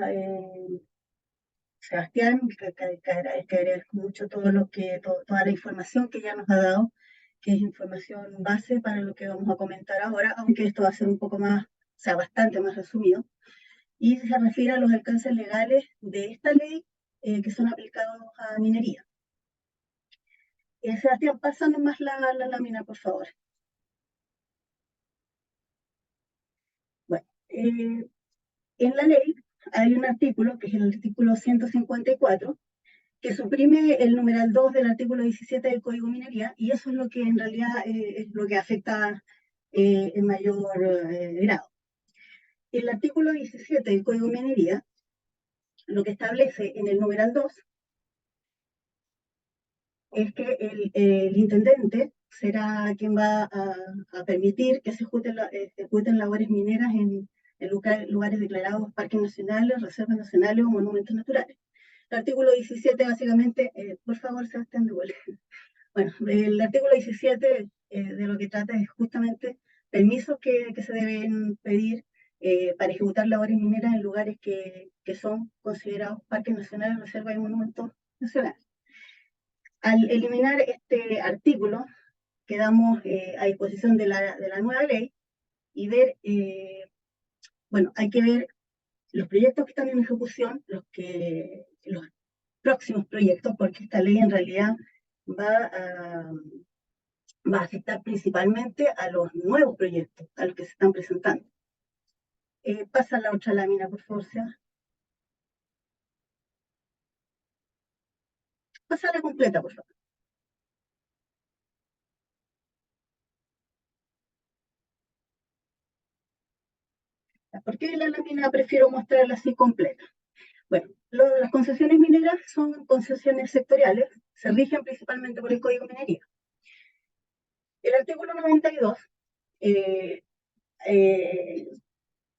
Sebastián, que agradezco mucho toda la información que ya nos ha dado, que es información base para lo que vamos a comentar ahora, aunque esto va a ser un poco más, o sea, bastante más resumido, y se refiere a los alcances legales de esta ley que son aplicados a minería. Sebastián, pásanos más la lámina, por favor. Bueno, en la ley hay un artículo, que es el artículo 154, que suprime el numeral 2 del artículo 17 del Código Minería, y eso es lo que en realidad es lo que afecta en mayor grado. El artículo 17 del Código Minería lo que establece en el numeral 2 es que el intendente será quien va a permitir que se ejecuten labores mineras en lugares declarados parques nacionales, reservas nacionales o monumentos naturales. El artículo 17 básicamente, por favor, Sebastián, devuelve. Bueno, el artículo 17 de lo que trata es justamente permisos que se deben pedir para ejecutar labores mineras en lugares que son considerados parques nacionales, reservas y monumentos nacionales. Al eliminar este artículo, quedamos a disposición de la nueva ley y ver, bueno, hay que ver los proyectos que están en ejecución, los próximos proyectos, porque esta ley en realidad va va a afectar principalmente a los nuevos proyectos, a los que se están presentando. Pasa la otra lámina, por favor, Seba. Pasa la completa, por favor. ¿Por qué la lámina prefiero mostrarla así completa? Bueno, las concesiones mineras son concesiones sectoriales, se rigen principalmente por el Código de Minería. El artículo 92 eh, eh,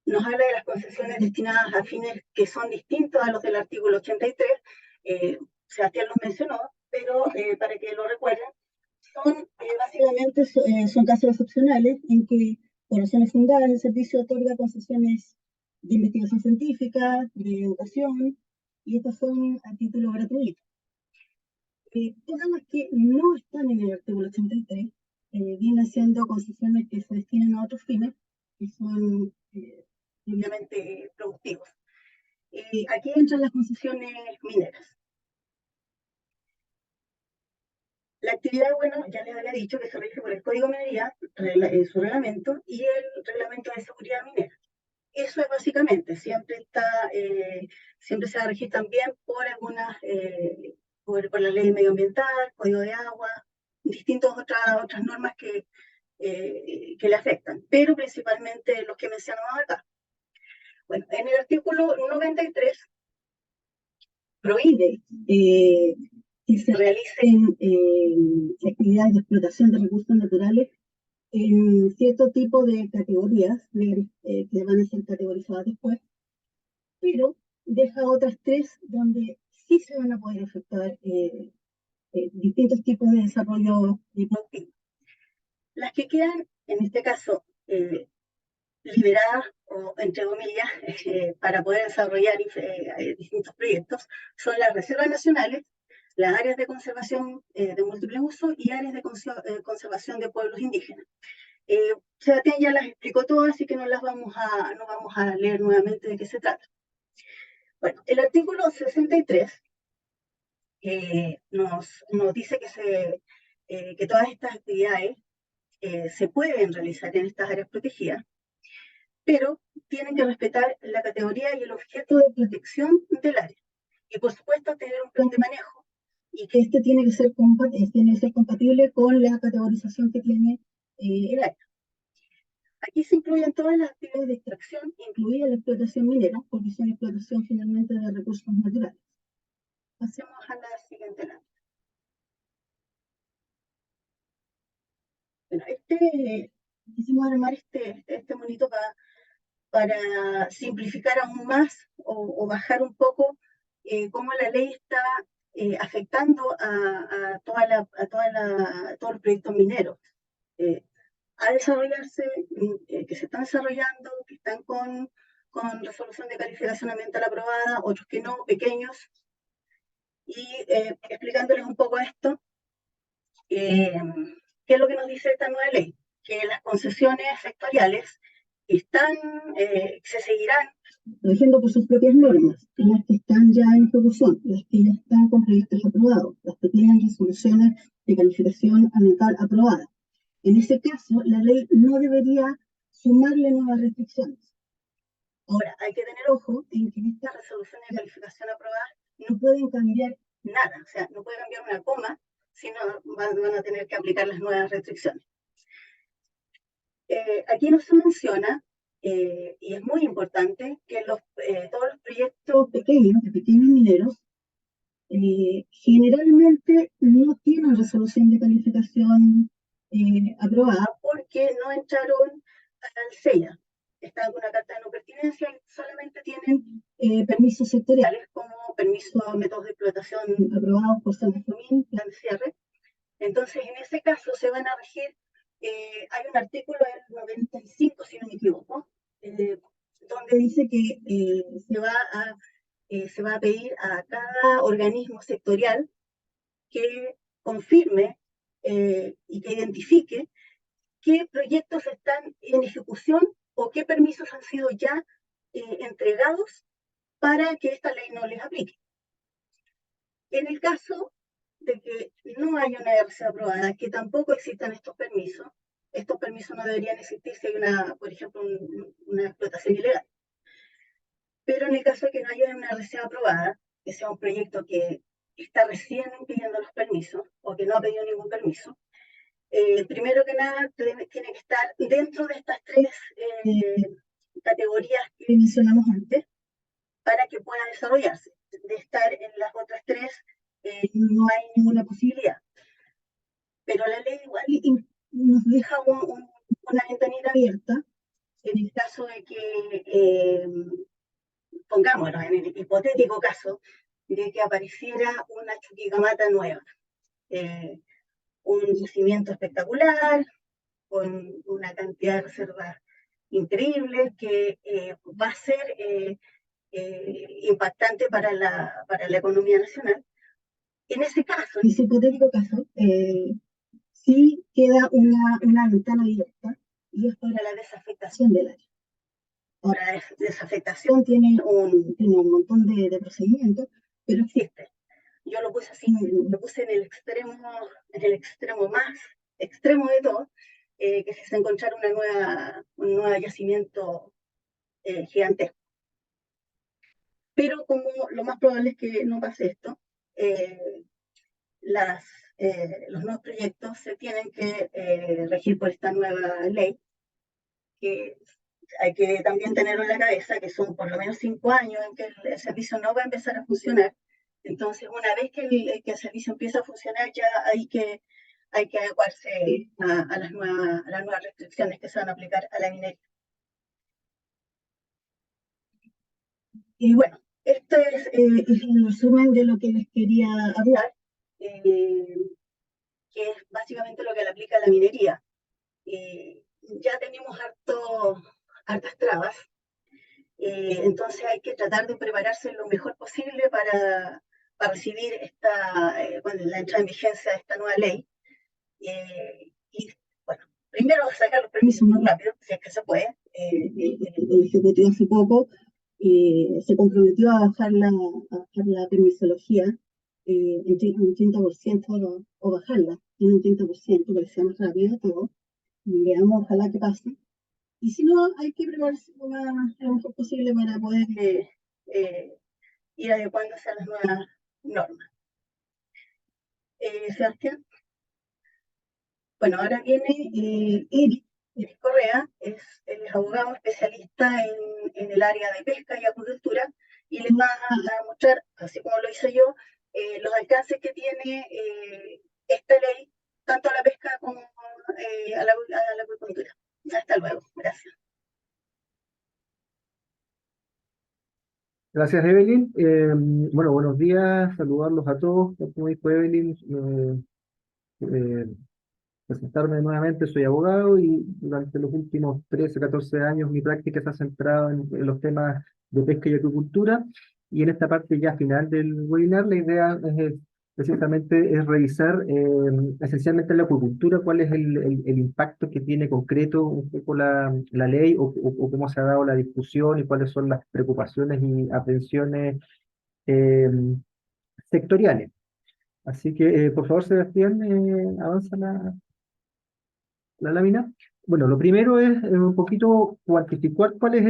nos habla de las concesiones destinadas a fines que son distintos a los del artículo 83. Sebastián los mencionó, pero para que lo recuerden, son básicamente son casos excepcionales en que por razones fundadas el servicio otorga concesiones de investigación científica, de educación, y estas son a título gratuito. Todas las que no están en el artículo 83 vienen siendo concesiones que se destinan a otros fines, que son obviamente productivos. Aquí entran las concesiones mineras. La actividad, bueno, ya les había dicho que se rige por el Código de Minería, su reglamento, y el reglamento de seguridad minera. Eso es básicamente, siempre se va a regir también por algunas, por la ley medioambiental, Código de Agua, distintas otras normas que le afectan, pero principalmente los que mencionamos acá. Bueno, en el artículo 93 prohíbe que se realicen actividades de explotación de recursos naturales en cierto tipo de categorías que van a ser categorizadas después, pero deja otras tres donde sí se van a poder efectuar distintos tipos de desarrollo productivo. Las que quedan, en este caso, liberadas, o entre comillas, para poder desarrollar distintos proyectos, son las reservas nacionales, las áreas de conservación de múltiples usos y áreas de conservación de pueblos indígenas. Sebastián ya las explicó todas, así que no vamos a leer nuevamente de qué se trata. Bueno, el artículo 63 nos dice que todas estas actividades se pueden realizar en estas áreas protegidas, pero tienen que respetar la categoría y el objeto de protección del área. Y por supuesto tener un plan de manejo, y que este tiene que ser compatible con la categorización que tiene el área. Aquí se incluyen todas las actividades de extracción, incluida la explotación minera, porque son explotación finalmente de recursos naturales. Pasemos a la siguiente lámina. Bueno, quisimos armar este monito para simplificar aún más o bajar un poco cómo la ley está afectando a todos los proyectos mineros a desarrollarse, que se están desarrollando, que están con resolución de calificación ambiental aprobada, otros que no, pequeños, y explicándoles un poco esto, qué es lo que nos dice esta nueva ley, que las concesiones sectoriales se seguirán rigiendo por sus propias normas, las que están ya en ejecución, las que ya están con proyectos aprobados, las que tienen resoluciones de calificación ambiental aprobada. En ese caso, la ley no debería sumarle nuevas restricciones. Ahora, hay que tener ojo en que estas resoluciones de calificación aprobadas no pueden cambiar nada, o sea, no puede cambiar una coma, sino van a tener que aplicar las nuevas restricciones. Aquí no se menciona, y es muy importante, que todos los proyectos pequeños, de pequeños mineros, generalmente no tienen resolución de calificación aprobada porque no entraron al SEIA. Están con una carta de no pertinencia y solamente tienen permisos sectoriales como permiso a métodos de explotación aprobados por San Benjamín, plan de cierre. Entonces, en ese caso se van a regir, hay un artículo del 95, si no me equivoco, donde dice que se va a pedir a cada organismo sectorial que confirme y que identifique qué proyectos están en ejecución o qué permisos han sido ya entregados para que esta ley no les aplique. En el caso de que no haya una RC aprobada, que tampoco existan estos permisos no deberían existir si hay por ejemplo, una explotación ilegal. Pero en el caso de que no haya una RC aprobada, que sea un proyecto que está recién pidiendo los permisos o que no ha pedido ningún permiso, primero que nada tiene que estar dentro de estas tres categorías que mencionamos antes para que pueda desarrollarse. De estar en las otras tres no hay ninguna posibilidad. Pero la ley igual nos deja una ventanita abierta en el caso de que, pongámoslo, en el hipotético caso de que apareciera una Chuquicamata nueva. Un yacimiento espectacular, con una cantidad de reservas increíbles que va a ser impactante para la economía nacional. En ese caso, en ese hipotético caso, sí queda una ventana abierta y es para la desafectación del área. Ahora, la desafectación tiene un montón de procedimientos, pero existe. Yo lo puse así, lo puse en el extremo más extremo de todo, que si se encontrara un nuevo yacimiento gigantesco. Pero como lo más probable es que no pase esto, los nuevos proyectos se tienen que regir por esta nueva ley, que hay que también tenerlo en la cabeza, que son por lo menos 5 años en que el servicio no va a empezar a funcionar. Entonces, una vez que el servicio empieza a funcionar, ya hay que adecuarse a las nuevas restricciones que se van a aplicar a la minería. Y bueno, este es el resumen de lo que les quería hablar. que es básicamente lo que le aplica a la minería. Ya tenemos hartas trabas, entonces hay que tratar de prepararse lo mejor posible para recibir bueno, la entrada en vigencia de esta nueva ley. Y bueno, primero sacar los permisos más rápido, si es que se puede. El Ejecutivo hace poco se comprometió a bajar la permisología en un 30% o bajarla en un 30% para que sea más rápido todo. Veamos, ojalá que pase. Y si no, hay que prepararse lo mejor posible para poder eh, ir adecuándose a las nuevas normas. Sebastián, bueno, ahora viene Eric Correa, él es abogado especialista en el área de pesca y acuicultura, y les va a mostrar, así como lo hice yo, los alcances que tiene esta ley, tanto a la pesca como a la acuicultura. Hasta luego, gracias. Gracias, Evelyn. Bueno, buenos días, saludarlos a todos. Como dijo Evelyn, eh, presentarme nuevamente, soy abogado y durante los últimos 13, 14 años mi práctica se ha centrado en los temas de pesca y acuicultura. Y en esta parte ya final del webinar, la idea precisamente es revisar esencialmente la acuicultura, cuál es el impacto que tiene concreto un poco la ley o cómo se ha dado la discusión y cuáles son las preocupaciones y atenciones eh, sectoriales. Así que, por favor, Sebastián, avanza la lámina. Bueno, lo primero es un poquito cuantificar cuál es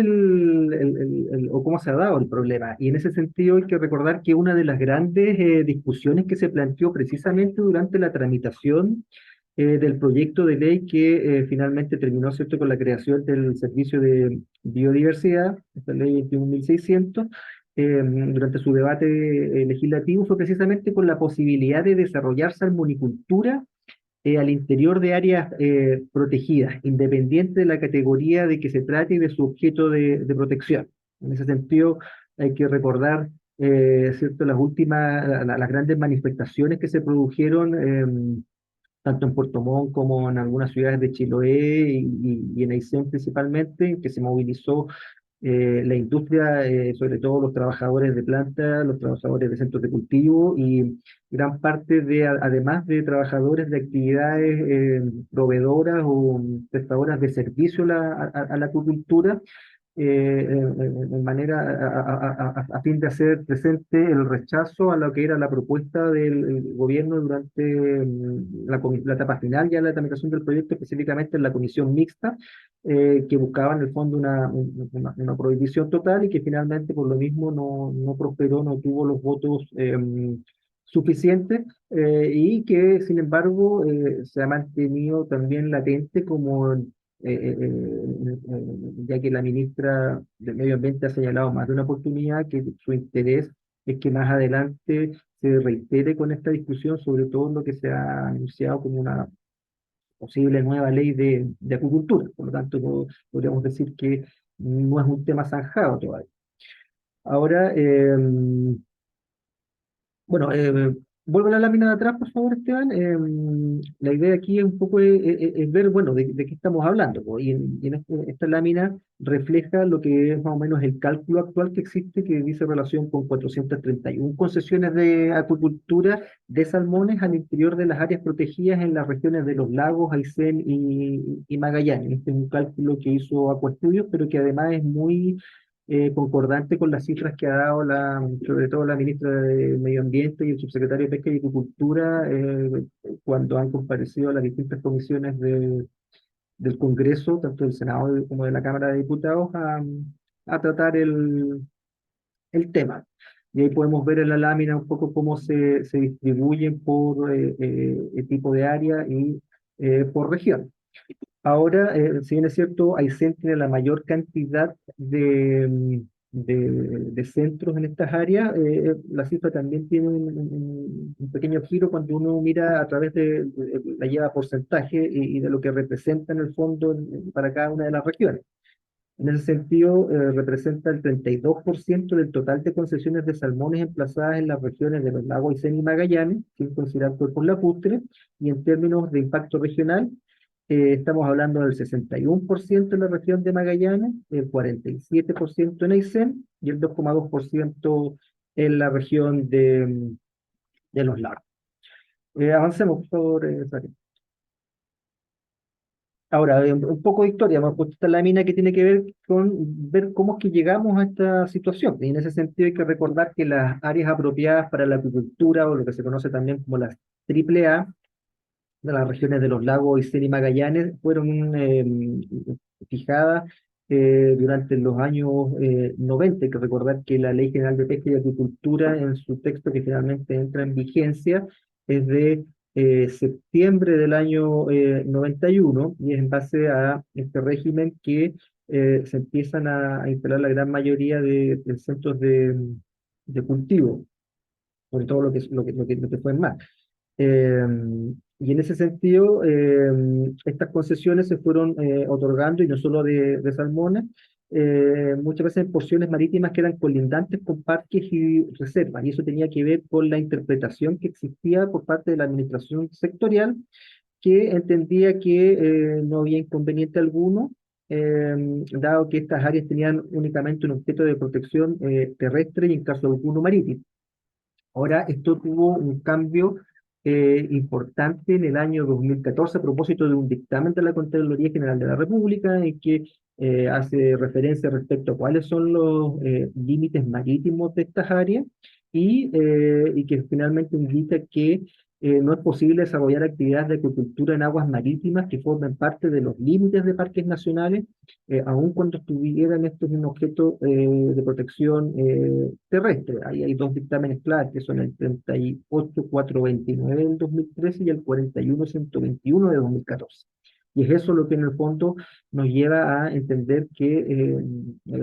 o cómo se ha dado el problema. Y en ese sentido hay que recordar que una de las grandes discusiones que se planteó precisamente durante la tramitación del proyecto de ley que finalmente terminó, ¿cierto?, con la creación del Servicio de Biodiversidad, esta ley 21.600, durante su debate legislativo, fue precisamente con la posibilidad de desarrollar salmonicultura al interior de áreas protegidas, independiente de la categoría de que se trate y de su objeto de protección. En ese sentido, hay que recordar, ¿cierto?, las grandes manifestaciones que se produjeron tanto en Puerto Montt como en algunas ciudades de Chiloé y en Aysén principalmente, que se movilizó la industria, sobre todo los trabajadores de planta, los trabajadores de centros de cultivo y gran parte además de trabajadores de actividades proveedoras o prestadoras de servicio a la acuicultura, en manera a fin de hacer presente el rechazo a lo que era la propuesta del gobierno durante la etapa final ya de la tramitación del proyecto, específicamente en la comisión mixta, que buscaba en el fondo una prohibición total y que finalmente por lo mismo no prosperó, no tuvo los votos suficientes y que sin embargo se ha mantenido también latente como ya que la ministra del Medio Ambiente ha señalado más de una oportunidad que su interés es que más adelante se reitere con esta discusión, sobre todo lo que se ha anunciado como una posible nueva ley de acuicultura. Por lo tanto, podríamos decir que no es un tema zanjado todavía. Ahora, bueno, vuelvo a la lámina de atrás, por favor, Esteban. La idea aquí es un poco es ver, bueno, de qué estamos hablando, po. Esta lámina refleja lo que es más o menos el cálculo actual que existe, que dice relación con 431 concesiones de acuicultura de salmones al interior de las áreas protegidas en las regiones de los lagos, Aysén y Magallanes. Este es un cálculo que hizo Aquaestudios, pero que además es muy concordante con las cifras que ha dado sobre todo la ministra de Medio Ambiente y el subsecretario de Pesca y Agricultura cuando han comparecido a las distintas comisiones del Congreso, tanto del Senado como de la Cámara de Diputados, a tratar el tema. Y ahí podemos ver en la lámina un poco cómo se distribuyen por tipo de área y por región. Ahora, si bien es cierto, Aysén tiene la mayor cantidad de centros en estas áreas, la cifra también tiene un pequeño giro cuando uno mira a través la lleva a porcentaje y de lo que representa en el fondo para cada una de las regiones. En ese sentido, representa el 32% del total de concesiones de salmones emplazadas en las regiones de los lagos Aysén y Magallanes, sin considerar cuerpos lacustres, y en términos de impacto regional, estamos hablando del 61% en la región de Magallanes, el 47% en Aysén y el 2,2% en la región de los lagos. Avancemos, por favor, Sara. Ahora, un poco de historia, hemos puesto esta lámina que tiene que ver con ver cómo es que llegamos a esta situación. Y en ese sentido hay que recordar que las áreas apropiadas para la acuicultura, o lo que se conoce también como las AAA, de las regiones de los lagos Aysén y Magallanes, fueron fijadas durante los años 90. Hay que recordar que la Ley General de Pesca y Acuicultura, en su texto que finalmente entra en vigencia, es de septiembre del año 91, y es en base a este régimen que se empiezan a instalar la gran mayoría de centros de cultivo, sobre todo lo que fue en mar. Eh, y en ese sentido, estas concesiones se fueron otorgando, y no solo de salmones, muchas veces en porciones marítimas que eran colindantes con parques y reservas, y eso tenía que ver con la interpretación que existía por parte de la administración sectorial, que entendía que no había inconveniente alguno, dado que estas áreas tenían únicamente un objeto de protección terrestre y en caso alguno marítimo. Ahora, esto tuvo un cambio importante en el año 2014 a propósito de un dictamen de la Contraloría General de la República, en que hace referencia respecto a cuáles son los límites marítimos de estas áreas, y que finalmente indica que no es posible desarrollar actividades de acuicultura en aguas marítimas que formen parte de los límites de parques nacionales, aun cuando estuvieran estos en un objeto de protección terrestre. Ahí hay dos dictámenes claros, que son el 38429 del 2013 y el 41121 de 2014. Y es eso lo que en el fondo nos lleva a entender que,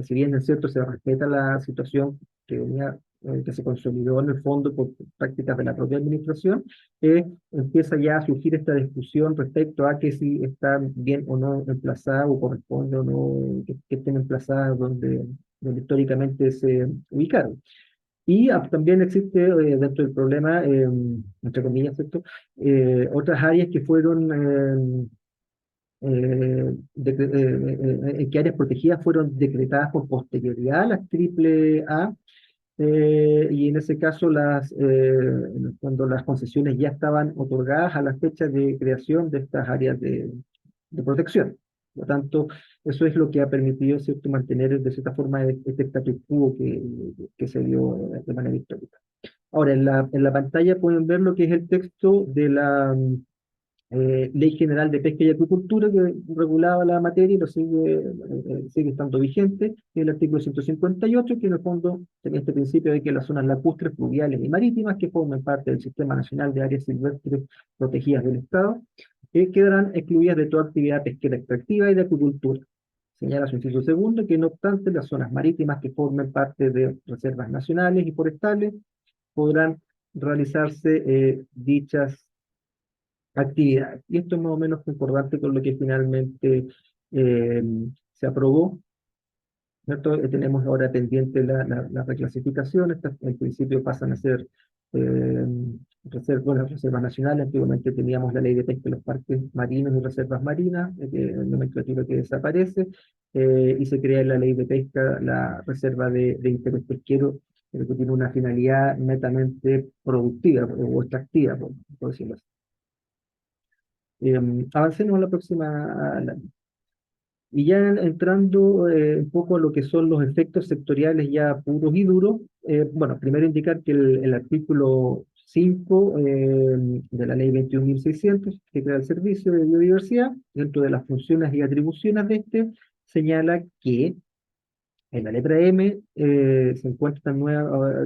si bien es cierto, se respeta la situación que venía, que se consolidó en el fondo por prácticas de la propia administración, empieza ya a surgir esta discusión respecto a que si están bien o no emplazadas, o corresponde o no que estén emplazadas donde históricamente se ubicaron. Y también existe dentro del problema, entre comillas, ¿cierto? Otras áreas que fueron, en que áreas protegidas fueron decretadas con posterioridad a las triple A, y en ese caso cuando las concesiones ya estaban otorgadas a la fecha de creación de estas áreas de protección. Por lo tanto, eso es lo que ha permitido, ¿cierto?, mantener de cierta forma este status quo que se dio de manera histórica. Ahora, en la pantalla pueden ver lo que es el texto de la Ley General de Pesca y Acuicultura, que regulaba la materia y sigue estando vigente, que es el artículo 158, que en el fondo tenía este principio de que las zonas lacustres, fluviales y marítimas que forman parte del Sistema Nacional de Áreas Silvestres Protegidas del Estado, quedarán excluidas de toda actividad pesquera extractiva y de acuicultura. Señala su inciso segundo que, no obstante, las zonas marítimas que formen parte de reservas nacionales y forestales podrán realizarse dichas actividades. Y esto es más o menos concordante con lo que finalmente eh, se aprobó, ¿cierto? Tenemos ahora pendiente la reclasificación. Estas en principio pasan a ser eh, reservas nacionales. Antiguamente teníamos la ley de pesca de los parques marinos y reservas marinas, nomenclatura que desaparece, y se crea en la ley de pesca la reserva de interés pesquero, que tiene una finalidad netamente productiva o extractiva, por decirlo así. Avancemos a la próxima. Y ya entrando un poco a lo que son los efectos sectoriales ya puros y duros, bueno, primero indicar que el artículo 5 de la ley 21.600, que crea el Servicio de Biodiversidad, dentro de las funciones y atribuciones de este, señala que en la letra M se encuentra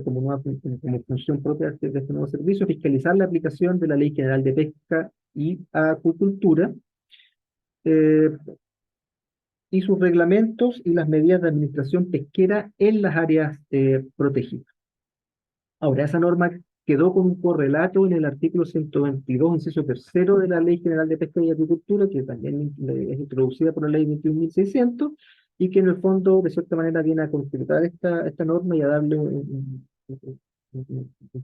como función propia de este nuevo servicio, fiscalizar la aplicación de la Ley General de Pesca y Acuicultura, eh, y sus reglamentos y las medidas de administración pesquera en las áreas protegidas. Ahora, esa norma quedó con un correlato en el artículo 122, inciso tercero de la Ley General de Pesca y Agricultura, que también es introducida por la Ley 21.600, y que en el fondo, de cierta manera, viene a concretar esta norma y a darle un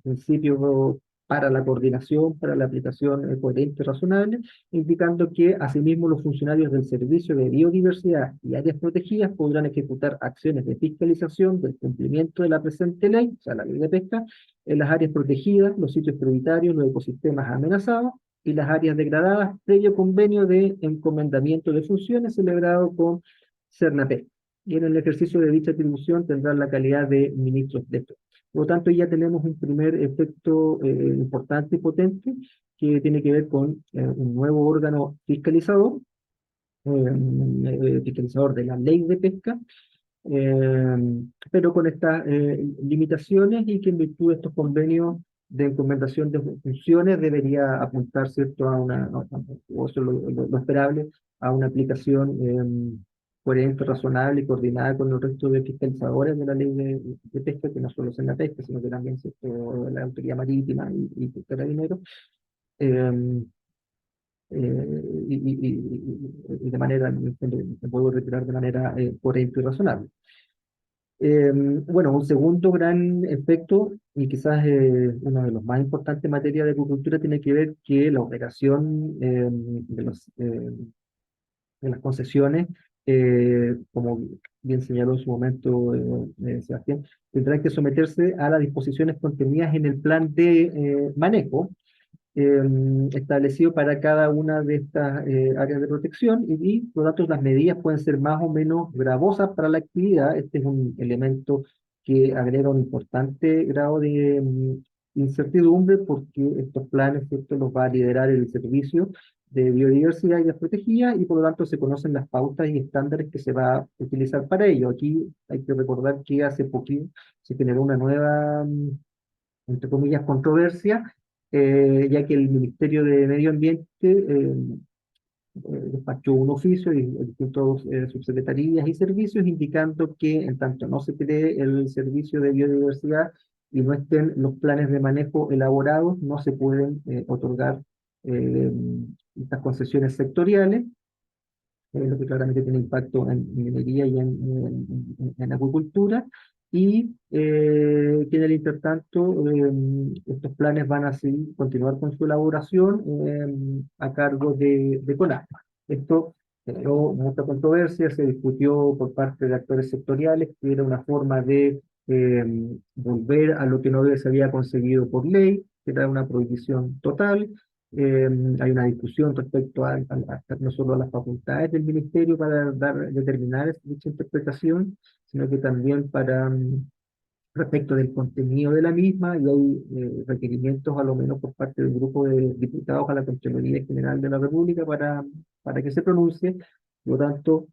principio para la coordinación, para la aplicación coherente y razonable, indicando que asimismo los funcionarios del Servicio de Biodiversidad y Áreas Protegidas podrán ejecutar acciones de fiscalización del cumplimiento de la presente ley, o sea, la ley de pesca, en las áreas protegidas, los sitios prioritarios, los ecosistemas amenazados y las áreas degradadas, previo convenio de encomendamiento de funciones celebrado con Cernapec. Y en el ejercicio de dicha atribución tendrán la calidad de ministros de esto. Por lo tanto, ya tenemos un primer efecto importante y potente que tiene que ver con un nuevo órgano fiscalizador, fiscalizador de la ley de pesca, eh, pero con estas limitaciones y que en virtud de estos convenios de encomendación de funciones debería apuntar, ¿cierto?, o eso es lo esperable, a una aplicación coherente, razonable y coordinada con el resto de fiscalizadores de la ley de pesca, que no solo es en la pesca, sino que también, ¿cierto?, la autoridad marítima y carabineros. Eh, y de manera, me puedo retirar de manera coherente y razonable. Bueno, un segundo gran efecto, y quizás uno de los más importantes en materia de acuicultura, tiene que ver que la operación de las concesiones, como bien señaló en su momento Sebastián, tendrán que someterse a las disposiciones contenidas en el plan de manejo eh, establecido para cada una de estas áreas de protección por lo tanto las medidas pueden ser más o menos gravosas para la actividad. Este es un elemento que agrega un importante grado de incertidumbre porque estos planes, ¿cierto?, los va a liderar el Servicio de Biodiversidad y de Protegida y por lo tanto se conocen las pautas y estándares que se va a utilizar para ello. Aquí hay que recordar que hace poquito se generó una nueva entre comillas, controversia, ya que el Ministerio de Medio Ambiente despachó un oficio y distintos subsecretarías y servicios indicando que en tanto no se cree el servicio de biodiversidad y no estén los planes de manejo elaborados, no se pueden otorgar eh, estas concesiones sectoriales, lo que claramente tiene impacto en minería y en acuicultura, y que en el intertanto estos planes van a seguir, continuar con su elaboración a cargo de CONAF. Esto generó mucha controversia, se discutió por parte de actores sectoriales, que era una forma de volver a lo que no se había conseguido por ley, que era una prohibición total. Hay una discusión respecto no solo a las facultades del ministerio para determinar dicha interpretación, sino que también para respecto del contenido de la misma, y hay requerimientos a lo menos por parte del grupo de diputados a la Contraloría General de la República para que se pronuncie. Por lo tanto,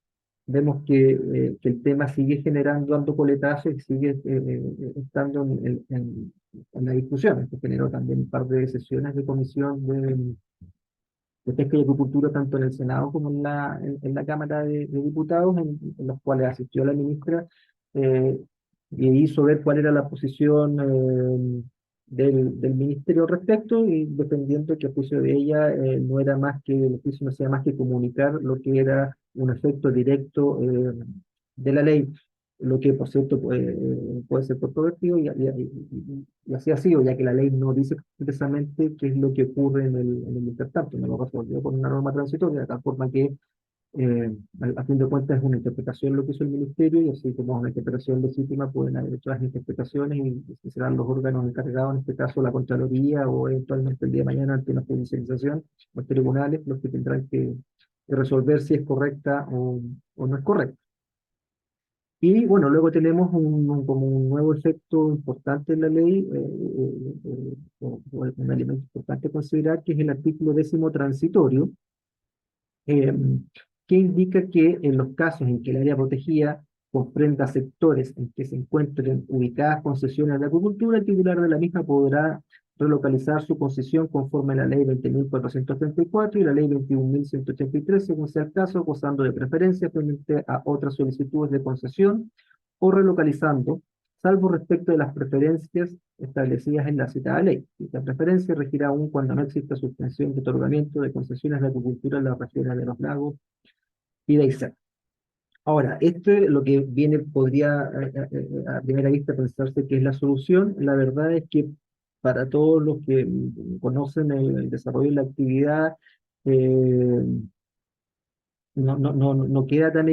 vemos que el tema sigue generando, dando coletazos y sigue estando en la discusión. Esto generó también un par de sesiones de comisión de pesca y acuicultura, tanto en el Senado como en la Cámara de Diputados, en los cuales asistió la ministra eh, y hizo ver cuál era la posición del ministerio al respecto, y defendiendo que a juicio de ella no era más que, el juicio no sea más que comunicar lo que era un efecto directo de la ley, lo que por cierto puede ser controvertido y así ha sido, ya que la ley no dice expresamente qué es lo que ocurre en el intertanto, no lo resolvió con una norma transitoria, de tal forma que a fin de cuentas es una interpretación lo que hizo el ministerio, y así como es una interpretación legítima pueden haber otras interpretaciones y serán los órganos encargados, en este caso la Contraloría o eventualmente el día de mañana ante una judicialización, los tribunales, los que tendrán que resolver si es correcta o no es correcta. Y bueno, luego tenemos como un nuevo efecto importante en la ley, un elemento importante a considerar, que es el artículo 10º transitorio, eh, que indica que en los casos en que el área protegida comprenda sectores en que se encuentren ubicadas concesiones de acuicultura, el titular de la misma podrá relocalizar su concesión conforme a la ley 20.434 y la ley 21.183, según sea el caso, gozando de preferencia frente a otras solicitudes de concesión o relocalizando, salvo respecto de las preferencias establecidas en la citada ley. Esta preferencia regirá aún cuando no exista suspensión de otorgamiento de concesiones de acuicultura en las regiones de los lagos y de Aysén. Ahora, esto es lo que viene, podría a primera vista pensarse que es la solución. La verdad es que para todos los que conocen el desarrollo de la actividad, eh, no queda tan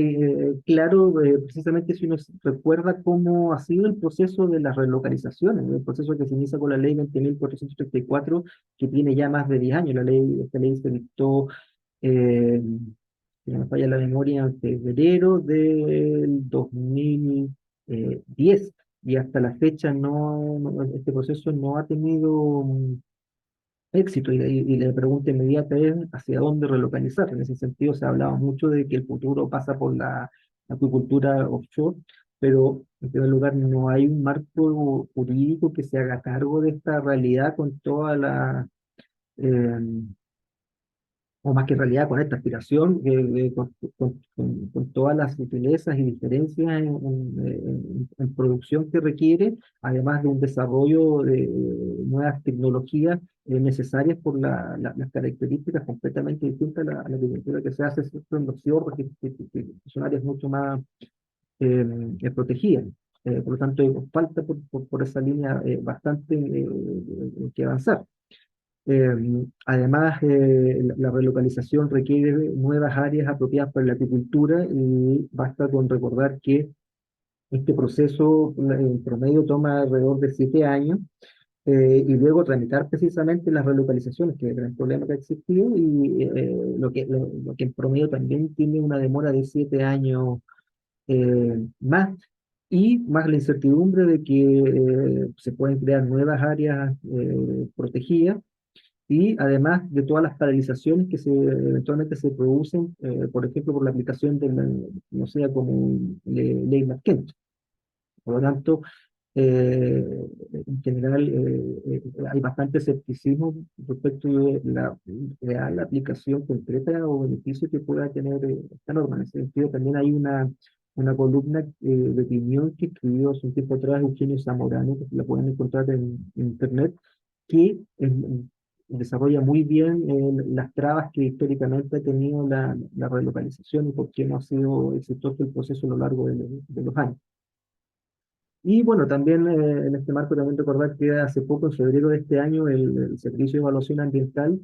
claro, precisamente si uno recuerda cómo ha sido el proceso de las relocalizaciones, el proceso que se inicia con la ley 20.434, que tiene ya más de 10 años. Esta ley se dictó, eh, si no me falla la memoria, en febrero del 2010, y hasta la fecha este proceso no ha tenido éxito. Y la pregunta inmediata es hacia dónde relocalizar. En ese sentido se ha hablado mucho de que el futuro pasa por la acuicultura offshore, pero en primer lugar no hay un marco jurídico que se haga cargo de esta realidad con toda la, eh, o más que en realidad con esta aspiración, con todas las sutilezas y diferencias en producción que requiere, además de un desarrollo de nuevas tecnologías necesarias por las características completamente distintas a la agricultura que se hace, ¿cierto?, en los fiordos, que son áreas mucho más protegidas. Por lo tanto, falta por esa línea bastante que avanzar. Además, la relocalización requiere nuevas áreas apropiadas para la agricultura, y basta con recordar que este proceso en promedio toma alrededor de 7 años, y luego tramitar precisamente las relocalizaciones, que es el gran problema que ha existido, y lo que en promedio también tiene una demora de 7 años más, y más la incertidumbre de que se pueden crear nuevas áreas protegidas, y además de todas las paralizaciones que eventualmente se producen, por ejemplo, por la aplicación de la, no sea como ley Marquent. Por lo tanto, eh, en general, hay bastante escepticismo respecto de la real aplicación concreta o beneficio que pueda tener esta norma. En ese sentido, también hay una columna de opinión que escribió hace un tiempo atrás Eugenio Zamorano, que la pueden encontrar en internet, que desarrolla muy bien las trabas que históricamente ha tenido la relocalización y por qué no ha sido exitoso el proceso a lo largo de los años. Y bueno, también en este marco también recordar que hace poco, en febrero de este año, el Servicio de Evaluación Ambiental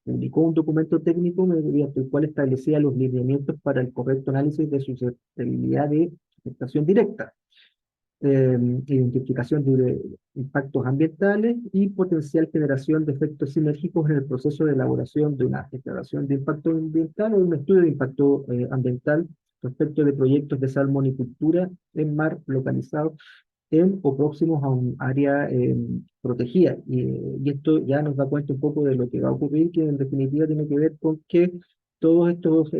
publicó un documento técnico mediante el cual establecía los lineamientos para el correcto análisis de susceptibilidad de afectación directa, identificación de impactos ambientales y potencial generación de efectos sinérgicos en el proceso de elaboración de una declaración de impacto ambiental o un estudio de impacto ambiental respecto de proyectos de salmonicultura en mar localizados en o próximos a un área protegida. Y esto ya nos da cuenta un poco de lo que va a ocurrir, que en definitiva tiene que ver con que todos estos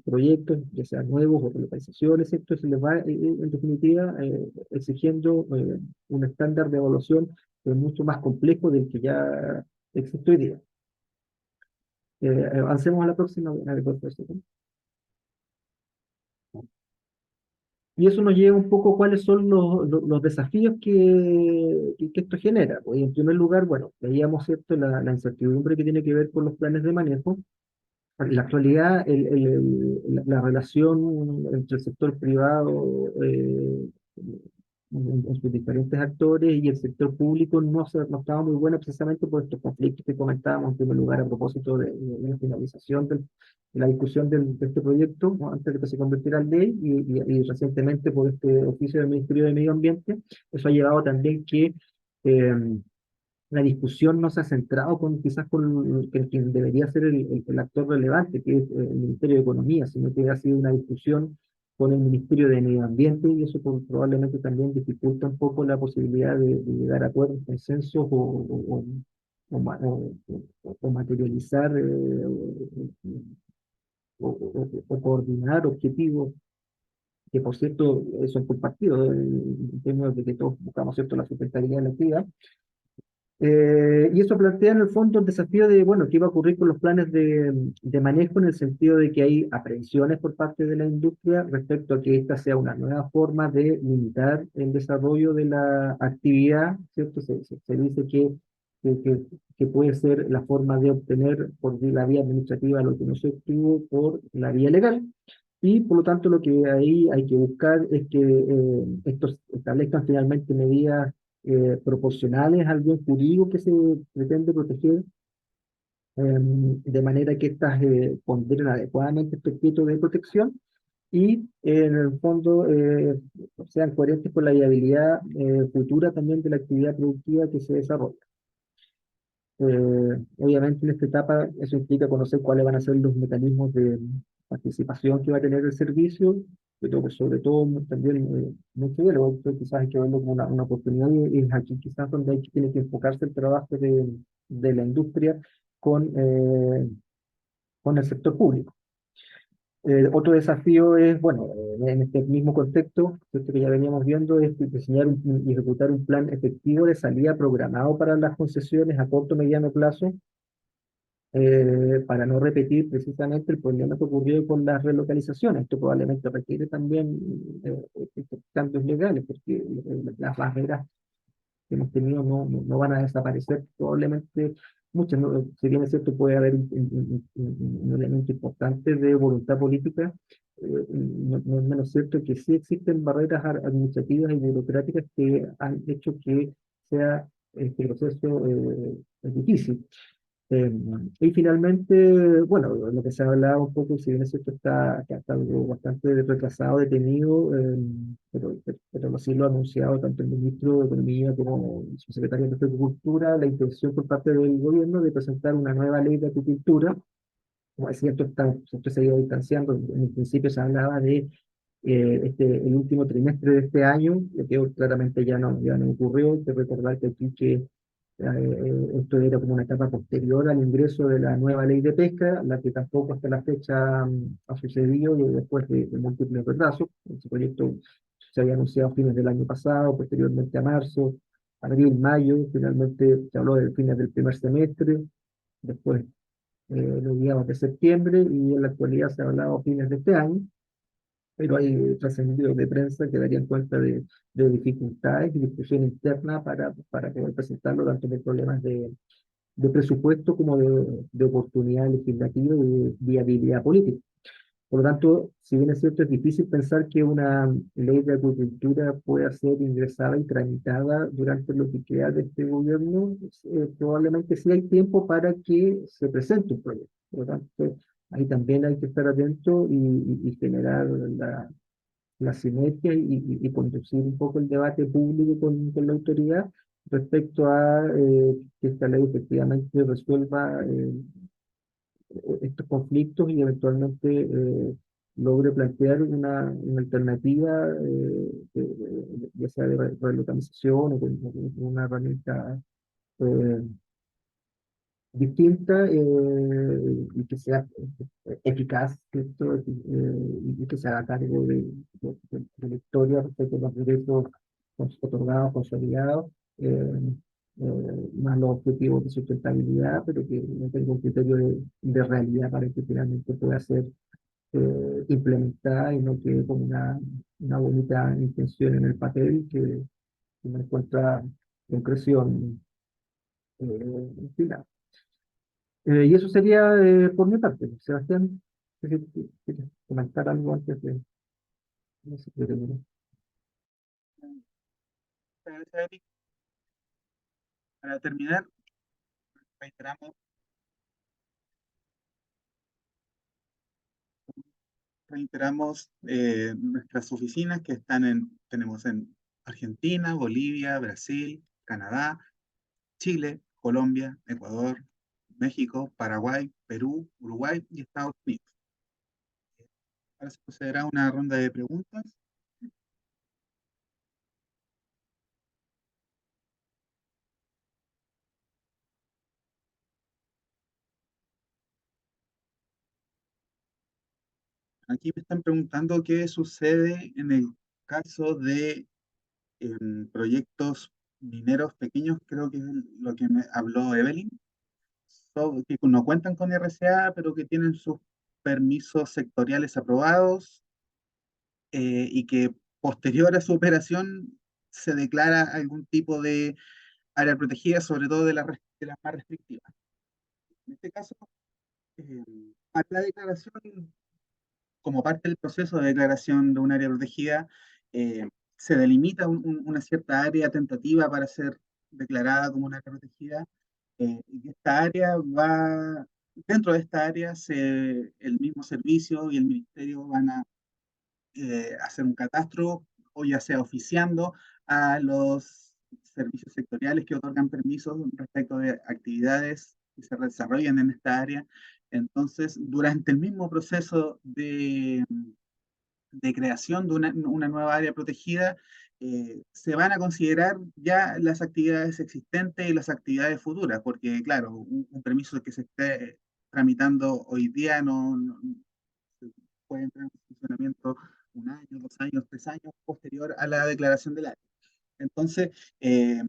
proyectos, ya sean nuevos o relocalizaciones, esto se les va en definitiva exigiendo un estándar de evaluación mucho más complejo del que ya existe hoy día. Avancemos a la próxima. Y eso nos lleva un poco a cuáles son los desafíos que esto genera. Pues, en primer lugar, bueno, veíamos, ¿cierto?, la incertidumbre que tiene que ver con los planes de manejo. En la actualidad, la relación entre el sector privado, en sus diferentes actores, y el sector público no estaba muy buena, precisamente por estos conflictos que comentábamos en primer lugar a propósito de la finalización de la discusión de este proyecto, ¿no?, antes de que se convirtiera en ley, y recientemente por este oficio del Ministerio de Medio Ambiente. Eso ha llevado también que la discusión no se ha centrado quizás con quien debería ser el actor relevante, que es el Ministerio de Economía, sino que ha sido una discusión con el Ministerio de Medio Ambiente, y eso probablemente también dificulta un poco la posibilidad de llegar a acuerdos, consensos o materializar o coordinar objetivos que, por cierto, son compartidos en términos de que todos buscamos, ¿cierto?, la sustentabilidad de la actividad. Y eso plantea en el fondo el desafío de, bueno, qué va a ocurrir con los planes de manejo, en el sentido de que hay aprehensiones por parte de la industria respecto a que esta sea una nueva forma de limitar el desarrollo de la actividad, ¿cierto? Se dice que, que- que puede ser la forma de obtener por la vía administrativa lo que no se obtuvo por la vía legal. y por lo tanto lo que ahí hay que buscar es que estos establezcan finalmente medidas proporcionales al bien jurídico que se pretende proteger, de manera que éstas ponderen adecuadamente este objeto de protección y en el fondo sean coherentes con la viabilidad futura también de la actividad productiva que se desarrolla. Obviamente en esta etapa eso implica conocer cuáles van a ser los mecanismos de participación que va a tener el servicio, pero que sobre todo también mucho de lo otro quizás hay que verlo como una oportunidad y es aquí quizás donde tiene que enfocarse el trabajo de la industria con el sector público. Otro desafío es, bueno, en este mismo contexto, esto que ya veníamos viendo, es diseñar y ejecutar un plan efectivo de salida programado para las concesiones a corto o mediano plazo, para no repetir precisamente el problema que ocurrió con las relocalizaciones. Esto probablemente requiere también estos cambios legales, porque las barreras que hemos tenido no van a desaparecer. Probablemente muchas, si bien es cierto, puede haber un elemento importante de voluntad política, no es menos cierto que sí existen barreras administrativas y burocráticas que han hecho que sea este proceso difícil. Eh, y finalmente, bueno, lo que se ha hablado un poco, si bien es cierto, que ha estado bastante retrasado, detenido, pero sí lo ha anunciado tanto el ministro de Economía como su secretario de Agricultura, la intención por parte del gobierno de presentar una nueva ley de agricultura. Como es cierto, esto se ha ido distanciando. En el principio se hablaba de el último trimestre de este año, lo que claramente ya no ocurrió. Hay que recordar que aquí esto era como una etapa posterior al ingreso de la nueva ley de pesca, la que tampoco hasta la fecha ha sucedido y después de múltiples retrasos. Ese proyecto se había anunciado a fines del año pasado, posteriormente a marzo, abril, mayo, finalmente se habló de fines del primer semestre, después los días de septiembre y en la actualidad se ha hablado a fines de este año, pero hay trascendidos de prensa que darían cuenta de dificultades y discusión interna para poder presentarlo, tanto de problemas de presupuesto como de oportunidad legislativa y de viabilidad política. Por lo tanto, si bien es cierto, es difícil pensar que una ley de agricultura pueda ser ingresada y tramitada durante lo que queda de este gobierno, probablemente sí hay tiempo para que se presente un proyecto. Por lo tanto, ahí también hay que estar atento y generar la sinergia y conducir un poco el debate público con la autoridad respecto a que esta ley efectivamente resuelva estos conflictos y eventualmente logre plantear una alternativa, ya sea de relocalización o con una herramienta eh, distinta y que sea eficaz, ¿cierto? Y que se haga cargo de la historia respecto a los derechos otorgados, consolidados, eh, más los objetivos de sustentabilidad, pero que no tenga un criterio de realidad para que finalmente pueda ser implementada y no quede como una bonita intención en el papel que no encuentra concreción final. Y eso sería por mi parte. Sebastián, ¿quieres comentar algo antes de terminar? Para terminar, reiteramos, nuestras oficinas que tenemos en Argentina, Bolivia, Brasil, Canadá, Chile, Colombia, Ecuador, México, Paraguay, Perú, Uruguay y Estados Unidos. Ahora se procederá a una ronda de preguntas. Aquí me están preguntando qué sucede en el caso de proyectos mineros pequeños, creo que es lo que me habló Evelyn, que no cuentan con RCA, pero que tienen sus permisos sectoriales aprobados y que posterior a su operación se declara algún tipo de área protegida, sobre todo de las más restrictivas. En este caso, eh, la declaración como parte del proceso de declaración de un área protegida, eh, se delimita una cierta área tentativa para ser declarada como un área protegida, y esta área va, dentro de esta área, el mismo servicio y el ministerio van a hacer un catastro, o ya sea oficiando a los servicios sectoriales que otorgan permisos respecto de actividades que se desarrollan en esta área. Entonces, durante el mismo proceso de creación de una nueva área protegida, se van a considerar ya las actividades existentes y las actividades futuras, porque claro, un permiso que se esté tramitando hoy día no puede entrar en funcionamiento un año, 2 años, 3 años posterior a la declaración del área. Entonces, eh,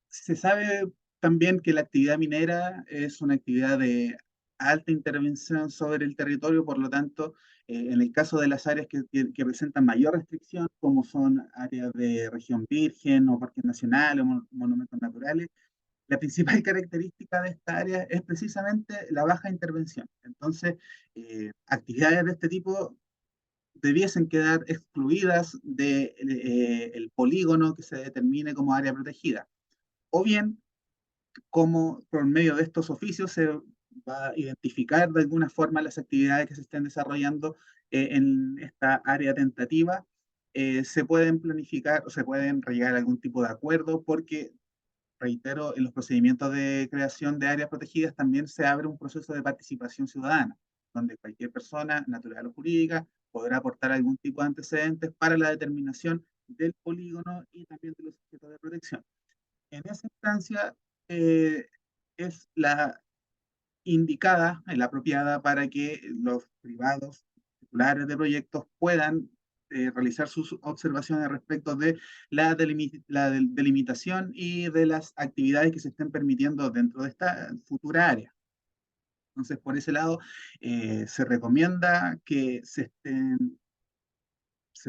se sabe también que la actividad minera es una actividad de alta intervención sobre el territorio, por lo tanto, en el caso de las áreas que presentan mayor restricción, como son áreas de región virgen o parques nacionales o monumentos naturales, la principal característica de esta área es precisamente la baja intervención. Entonces, actividades de este tipo debiesen quedar excluidas del polígono que se determine como área protegida. O bien, como por medio de estos oficios se va a identificar de alguna forma las actividades que se estén desarrollando en esta área tentativa, se pueden planificar o se pueden llegar a algún tipo de acuerdo, porque reitero, en los procedimientos de creación de áreas protegidas también se abre un proceso de participación ciudadana, donde cualquier persona, natural o jurídica, podrá aportar algún tipo de antecedentes para la determinación del polígono y también de los objetos de protección. En esa instancia, eh, es la indicada, la apropiada para que los privados titulares de proyectos puedan realizar sus observaciones respecto de la delimitación y de las actividades que se estén permitiendo dentro de esta futura área. Entonces, por ese lado, se recomienda que se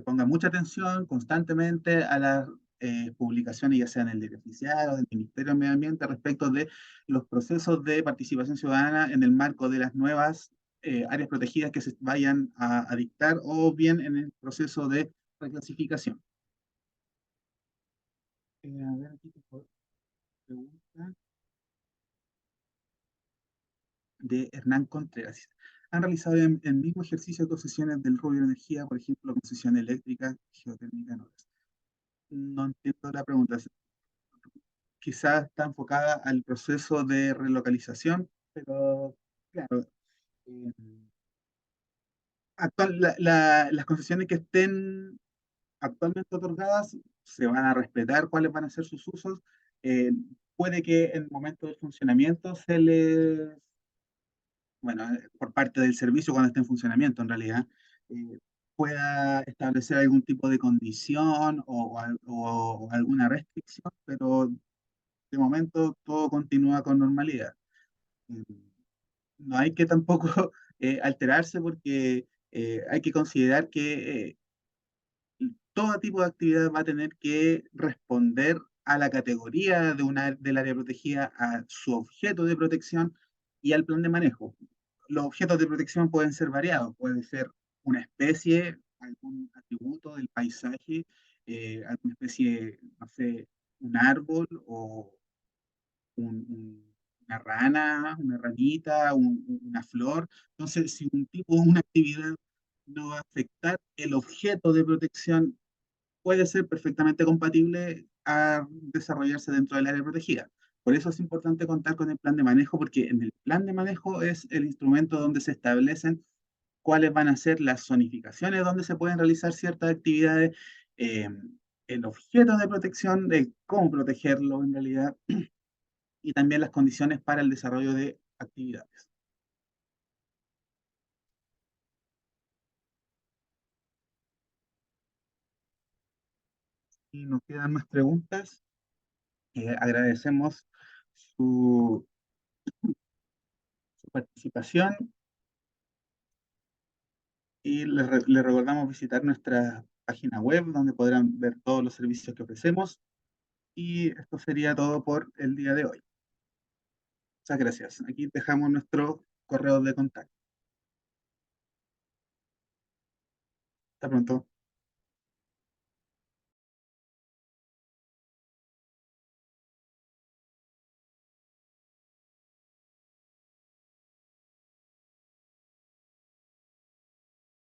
ponga mucha atención constantemente a las publicaciones, ya sea en el Diario Oficial o del Ministerio de Medio Ambiente, respecto de los procesos de participación ciudadana en el marco de las nuevas áreas protegidas que se vayan a dictar, o bien en el proceso de reclasificación. A ver, aquí tengo pregunta de Hernán Contreras. ¿Han realizado el mismo ejercicio de concesiones del rubro de energía, por ejemplo, concesión eléctrica, geotérmica, no? No entiendo la pregunta. Quizás está enfocada al proceso de relocalización, pero claro, eh, las concesiones que estén actualmente otorgadas se van a respetar cuáles van a ser sus usos. Eh, Puede que en el momento del funcionamiento bueno, por parte del servicio cuando esté en funcionamiento en realidad, eh, pueda establecer algún tipo de condición o alguna restricción, pero de momento todo continúa con normalidad. Eh, no hay que tampoco alterarse, porque hay que considerar que todo tipo de actividad va a tener que responder a la categoría del área protegida, a su objeto de protección y al plan de manejo. Los objetos de protección pueden ser variados, puede ser una especie, algún atributo del paisaje, alguna especie, no sé, un árbol o una rana, una ranita, una flor. Entonces, si un tipo o una actividad no va a afectar el objeto de protección, puede ser perfectamente compatible a desarrollarse dentro del área protegida. Por eso es importante contar con el plan de manejo, porque en el plan de manejo es el instrumento donde se establecen cuáles van a ser las zonificaciones donde se pueden realizar ciertas actividades, eh, el objeto de protección, de cómo protegerlo en realidad, y también las condiciones para el desarrollo de actividades. Y nos quedan más preguntas. Agradecemos su, su participación, y le recordamos visitar nuestra página web donde podrán ver todos los servicios que ofrecemos. Y esto sería todo por el día de hoy. Muchas gracias. Aquí dejamos nuestro correo de contacto. Hasta pronto.